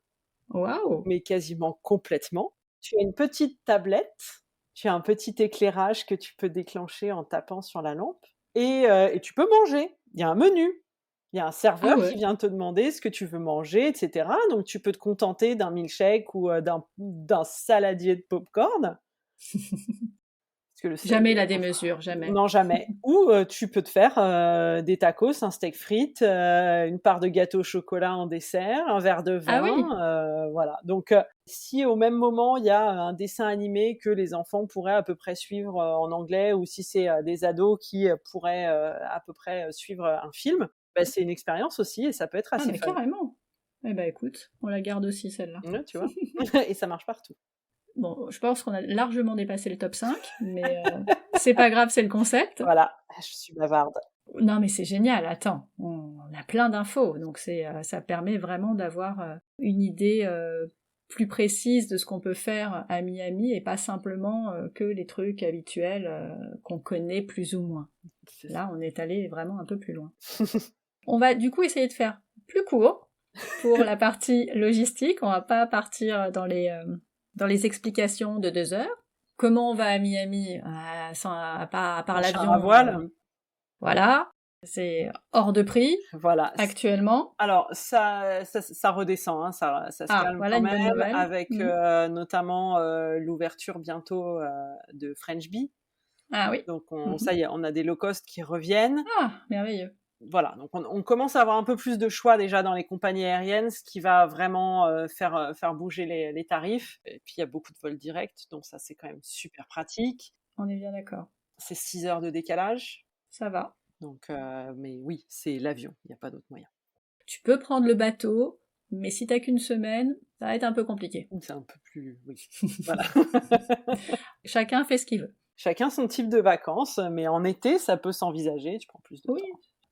Waouh. mais quasiment complètement. Tu as une petite tablette, tu as un petit éclairage que tu peux déclencher en tapant sur la lampe, et tu peux manger. Il y a un menu. Il y a un Ah serveur qui ouais. vient te demander ce que tu veux manger, etc. Donc tu peux te contenter d'un milkshake ou d'un saladier de popcorn. Parce que Jamais la démesure, jamais. non, jamais. Ou tu peux te faire des tacos, un steak frites, une part de gâteau au chocolat en dessert, un verre de Ah vin, oui. voilà. Donc si au même moment il y a un dessin animé que les enfants pourraient à peu près suivre en anglais, ou si c'est des ados qui pourraient à peu près suivre un film, bah, c'est une expérience aussi, et ça peut être Ah assez mais fun. carrément. Eh ben écoute, on la garde aussi celle-là. Ouais, tu vois. Et ça marche partout. Bon, je pense qu'on a largement dépassé le top 5, mais c'est pas grave, c'est le concept. Voilà, je suis bavarde. Non mais c'est génial, attends, on a plein d'infos, donc ça permet vraiment d'avoir une idée plus précise de ce qu'on peut faire à Miami et pas simplement que les trucs habituels qu'on connaît plus ou moins. Là, on est allé vraiment un peu plus loin. On va du coup essayer de faire plus court pour la partie logistique, on va pas partir dans les explications de 2 heures. Comment on va à Miami à part l'avion à voile. Voilà, c'est hors de prix Voilà. actuellement. Alors ça redescend, hein, ça se calme voilà quand une bonne même nouvelle. avec notamment l'ouverture bientôt de French Bee. Ah oui. Donc ça y est, on a des low cost qui reviennent. Ah, merveilleux. Voilà, donc on commence à avoir un peu plus de choix déjà dans les compagnies aériennes, ce qui va vraiment faire bouger les tarifs. Et puis il y a beaucoup de vols directs, donc ça c'est quand même super pratique. On est bien d'accord. C'est 6 heures de décalage. Ça va. Donc, mais oui, c'est l'avion, il n'y a pas d'autre moyen. Tu peux prendre le bateau, mais si t'as qu'une semaine, ça va être un peu compliqué. C'est un peu plus... Oui, voilà. Chacun fait ce qu'il veut. Chacun son type de vacances, mais en été, ça peut s'envisager, tu prends plus de temps.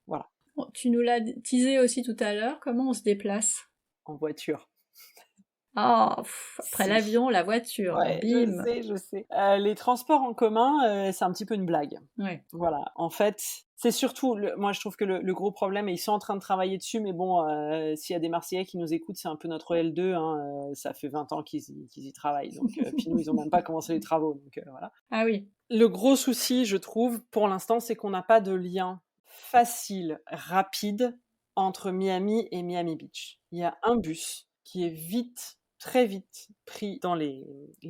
Voilà. Bon, tu nous l'as teasé aussi tout à l'heure, comment on se déplace? En voiture. Après l'avion, la voiture, Ouais, bim. je sais. Les transports en commun, c'est un petit peu une blague. Ouais. Voilà, en fait, c'est surtout, moi je trouve que le gros problème, et ils sont en train de travailler dessus, mais bon, s'il y a des Marseillais qui nous écoutent, c'est un peu notre L2, hein, ça fait 20 ans qu'ils y travaillent, donc puis nous, ils ont même pas commencé les travaux, donc voilà. Ah oui. Le gros souci, je trouve, pour l'instant, c'est qu'on n'a pas de lien facile, rapide, entre Miami et Miami Beach. Il y a un bus qui est très vite pris dans les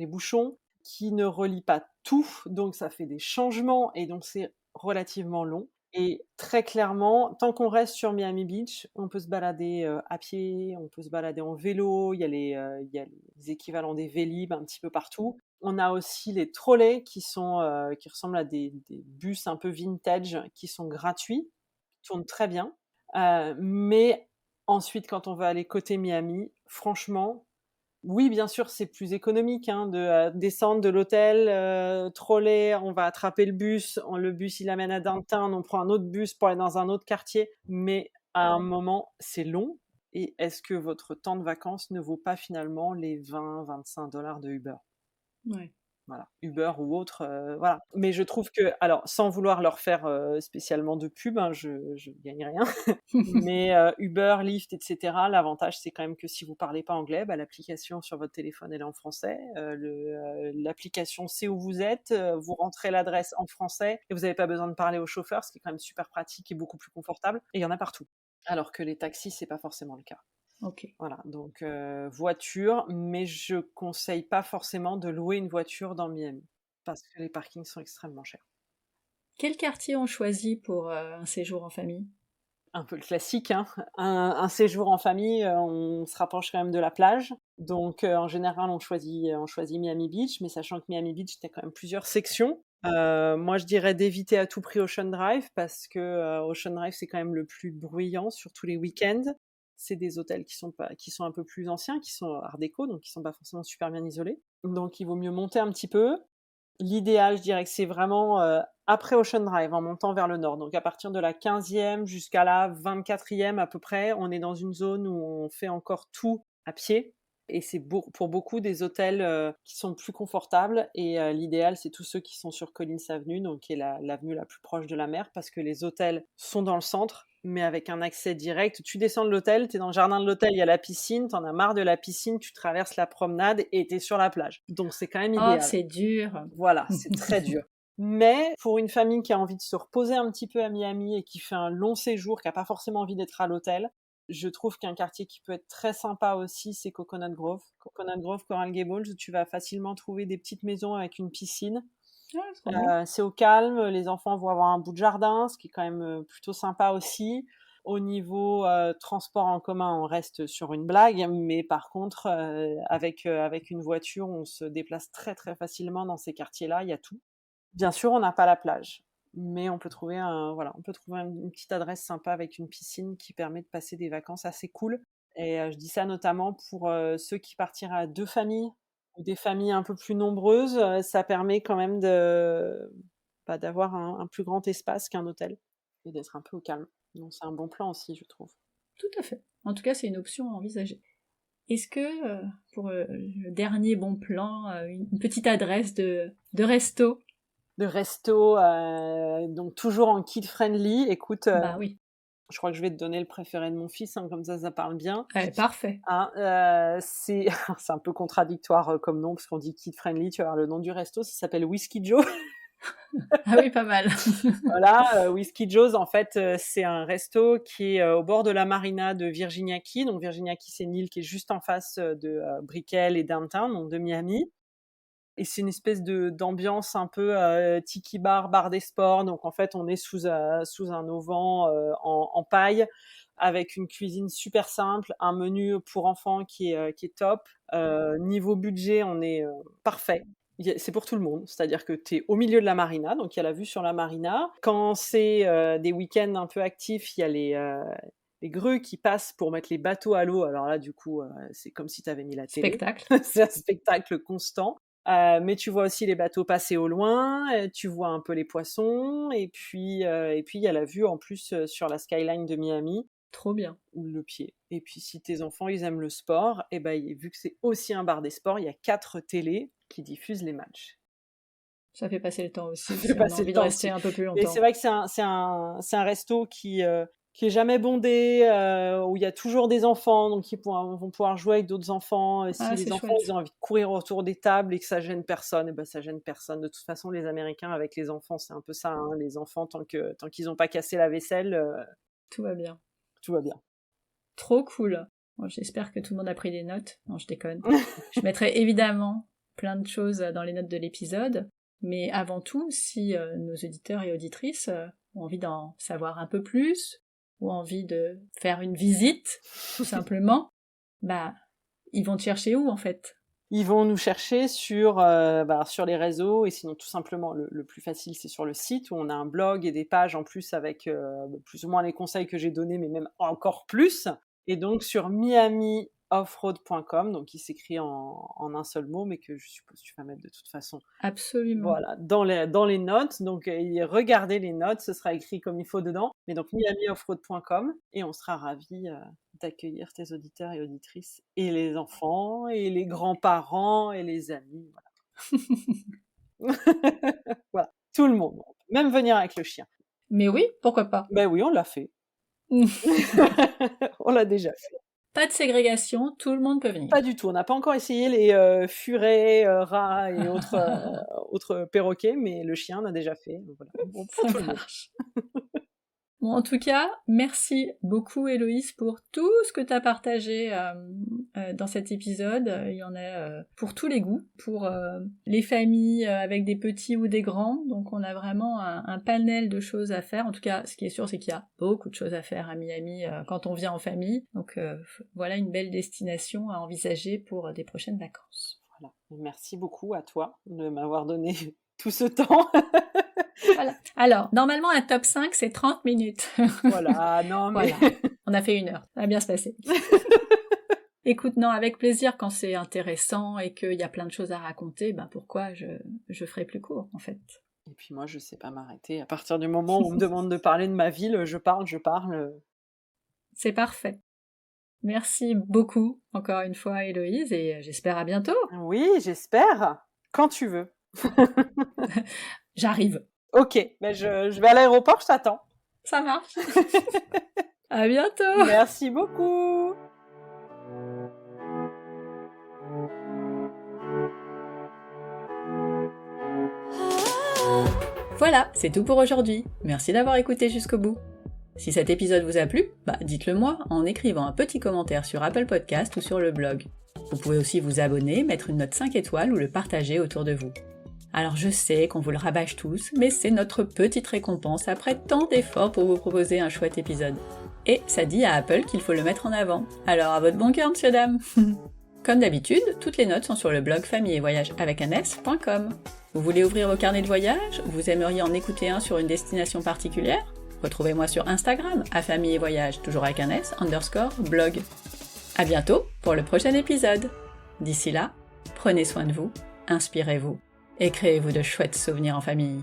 bouchons, qui ne relie pas tout, donc ça fait des changements, et donc c'est relativement long. Et très clairement, tant qu'on reste sur Miami Beach, on peut se balader à pied, on peut se balader en vélo, il y a les équivalents des Vélib un petit peu partout. On a aussi les trolleys qui ressemblent à des bus un peu vintage, qui sont gratuits, qui tournent très bien. Mais ensuite, quand on va aller côté Miami, franchement, oui, bien sûr, c'est plus économique de descendre de l'hôtel, trolley, on va attraper le bus il amène à downtown, on prend un autre bus pour aller dans un autre quartier, mais à un moment, c'est long. Et est-ce que votre temps de vacances ne vaut pas finalement les 20-25 $ de Uber? Ouais. Voilà, Uber ou autre, voilà. Mais je trouve que, alors, sans vouloir leur faire spécialement de pub, hein, je gagne rien, mais Uber, Lyft, etc., l'avantage, c'est quand même que si vous parlez pas anglais, bah, l'application sur votre téléphone, elle est en français. L'application sait où vous êtes, vous rentrez l'adresse en français et vous n'avez pas besoin de parler au chauffeur, ce qui est quand même super pratique et beaucoup plus confortable. Et il y en a partout. Alors que les taxis, c'est pas forcément le cas. Ok. Voilà, donc voiture, mais je conseille pas forcément de louer une voiture dans Miami, parce que les parkings sont extrêmement chers. Quel quartier on choisit pour un séjour en famille? Un peu le classique, hein. Un séjour en famille, on se rapproche quand même de la plage, donc en général on choisit Miami Beach, mais sachant que Miami Beach, tu as quand même plusieurs sections. Moi je dirais d'éviter à tout prix Ocean Drive, parce que Ocean Drive c'est quand même le plus bruyant, surtout les week-ends. C'est des hôtels qui sont un peu plus anciens, qui sont art déco, donc qui sont pas forcément super bien isolés. Donc il vaut mieux monter un petit peu. L'idéal, je dirais que c'est vraiment après Ocean Drive, en montant vers le nord. Donc à partir de la 15e jusqu'à la 24e à peu près, on est dans une zone où on fait encore tout à pied. Et c'est pour beaucoup des hôtels qui sont plus confortables. Et l'idéal, c'est tous ceux qui sont sur Collins Avenue, donc qui est l'avenue la plus proche de la mer, parce que les hôtels sont dans le centre, mais avec un accès direct. Tu descends de l'hôtel, tu es dans le jardin de l'hôtel, il y a la piscine, t'en as marre de la piscine, tu traverses la promenade et t'es sur la plage. Donc c'est quand même idéal. Oh, c'est dur. Voilà, c'est très dur. Mais pour une famille qui a envie de se reposer un petit peu à Miami et qui fait un long séjour, qui n'a pas forcément envie d'être à l'hôtel, je trouve qu'un quartier qui peut être très sympa aussi, c'est Coconut Grove. Coconut Grove, Coral Gables, où tu vas facilement trouver des petites maisons avec une piscine. C'est au calme, les enfants vont avoir un bout de jardin, ce qui est quand même plutôt sympa aussi. Au niveau transport en commun, on reste sur une blague, mais par contre, avec une voiture, on se déplace très très facilement dans ces quartiers-là, il y a tout. Bien sûr, on n'a pas la plage, mais on peut trouver une petite adresse sympa avec une piscine qui permet de passer des vacances assez cool. Et je dis ça notamment pour ceux qui partiraient à 2 familles ou des familles un peu plus nombreuses, ça permet quand même d'avoir un plus grand espace qu'un hôtel et d'être un peu au calme. Donc c'est un bon plan aussi, je trouve. Tout à fait. En tout cas, c'est une option à envisager. Est-ce que, pour le dernier bon plan, une petite adresse de resto? De resto, donc toujours en kid-friendly. Écoute, Bah oui. je crois que je vais te donner le préféré de mon fils, hein, comme ça parle bien. Parfait. Hein, c'est un peu contradictoire comme nom, parce qu'on dit kid-friendly, tu vas voir le nom du resto, ça s'appelle Whiskey Joe. Ah oui, pas mal. Voilà, Whiskey Joe's, en fait, c'est un resto qui est au bord de la marina de Virginia Key. Donc Virginia Key, c'est une île qui est juste en face de Brickell et Downtown, donc de Miami. Et c'est une espèce d'ambiance un peu tiki bar des sports. Donc en fait, on est sous un auvent en paille, avec une cuisine super simple, un menu pour enfants qui est top. Niveau budget, on est parfait. C'est pour tout le monde, c'est-à-dire que tu es au milieu de la marina, donc il y a la vue sur la marina. Quand c'est des week-ends un peu actifs, il y a les grues qui passent pour mettre les bateaux à l'eau. Alors là, du coup, c'est comme si tu avais mis la télé. Spectacle. C'est un spectacle constant. Mais tu vois aussi les bateaux passer au loin, tu vois un peu les poissons, et puis il y a la vue en plus sur la skyline de Miami. Trop bien. Le pied. Et puis si tes enfants ils aiment le sport, et ben vu que c'est aussi un bar des sports, il y a 4 télés qui diffusent les matchs. Ça fait passer le temps aussi. Ça fait si on a passer envie le de temps rester aussi. un peu plus longtemps. Et c'est vrai que c'est un resto qui est jamais bondé, où il y a toujours des enfants, donc ils vont pouvoir jouer avec d'autres enfants. Et si les c'est enfants chouette. ils ont envie de courir autour des tables et que ça gêne personne, et ben ça gêne personne. De toute façon, les Américains avec les enfants, c'est un peu ça. Hein. Les enfants, tant qu'ils n'ont pas cassé la vaisselle, tout va bien. Tout va bien. Trop cool. Bon, j'espère que tout le monde a pris des notes. Non, je déconne. Je mettrai évidemment plein de choses dans les notes de l'épisode. Mais avant tout, si nos auditeurs et auditrices ont envie d'en savoir un peu plus, ou envie de faire une visite, tout simplement, bah, ils vont te chercher où, en fait? Ils vont nous chercher sur les réseaux, et sinon tout simplement le plus facile c'est sur le site, où on a un blog et des pages en plus avec plus ou moins les conseils que j'ai donnés, mais même encore plus. Et donc sur miamioffroad.com, donc qui s'écrit en un seul mot, mais que je suppose que tu vas mettre de toute façon. Absolument. Voilà, dans les notes. Donc regardez les notes, ce sera écrit comme il faut dedans. Mais donc miamioffroad.com, et on sera ravis d'accueillir tes auditeurs et auditrices, et les enfants, et les grands-parents, et les amis. Voilà. Voilà, tout le monde. Même venir avec le chien. Mais oui, pourquoi pas? Ben oui, on l'a fait. On l'a déjà fait. Pas de ségrégation, tout le monde peut venir. Pas du tout, on n'a pas encore essayé les furets, rats et autres perroquets, mais le chien on a déjà fait. Voilà. Bon, pour tout le monde. Bon, en tout cas, merci beaucoup Héloïse pour tout ce que tu as partagé dans cet épisode. Il y en a pour tous les goûts, pour les familles avec des petits ou des grands. Donc on a vraiment un panel de choses à faire. En tout cas, ce qui est sûr, c'est qu'il y a beaucoup de choses à faire à Miami quand on vient en famille. Donc voilà une belle destination à envisager pour des prochaines vacances. Voilà. Merci beaucoup à toi de m'avoir donné tout ce temps. Voilà. Alors, normalement, un top 5, c'est 30 minutes. Voilà, non mais... Voilà. On a fait 1 heure, ça va bien se passer. Écoute, non, avec plaisir, quand c'est intéressant et qu'il y a plein de choses à raconter, ben pourquoi je ferai plus court, en fait. Et puis moi, je sais pas m'arrêter. À partir du moment où on me demande de parler de ma ville, je parle. C'est parfait. Merci beaucoup, encore une fois, Héloïse, et j'espère à bientôt. Oui, j'espère. Quand tu veux. J'arrive. Ok, ben je vais à l'aéroport, je t'attends. Ça marche. À bientôt. Merci beaucoup. Voilà, c'est tout pour aujourd'hui. Merci d'avoir écouté jusqu'au bout. Si cet épisode vous a plu, dites-le moi en écrivant un petit commentaire sur Apple Podcast ou sur le blog. Vous pouvez aussi vous abonner, mettre une note 5 étoiles ou le partager autour de vous. Alors je sais qu'on vous le rabâche tous, mais c'est notre petite récompense après tant d'efforts pour vous proposer un chouette épisode. Et ça dit à Apple qu'il faut le mettre en avant. Alors à votre bon cœur, monsieur dame. Comme d'habitude, toutes les notes sont sur le blog familleetvoyage.com. Vous voulez ouvrir vos carnets de voyage? Vous aimeriez en écouter un sur une destination particulière? Retrouvez-moi sur Instagram, @familleetvoyage, toujours avec un S, _blog. À bientôt pour le prochain épisode. D'ici là, prenez soin de vous, inspirez-vous et créez-vous de chouettes souvenirs en famille.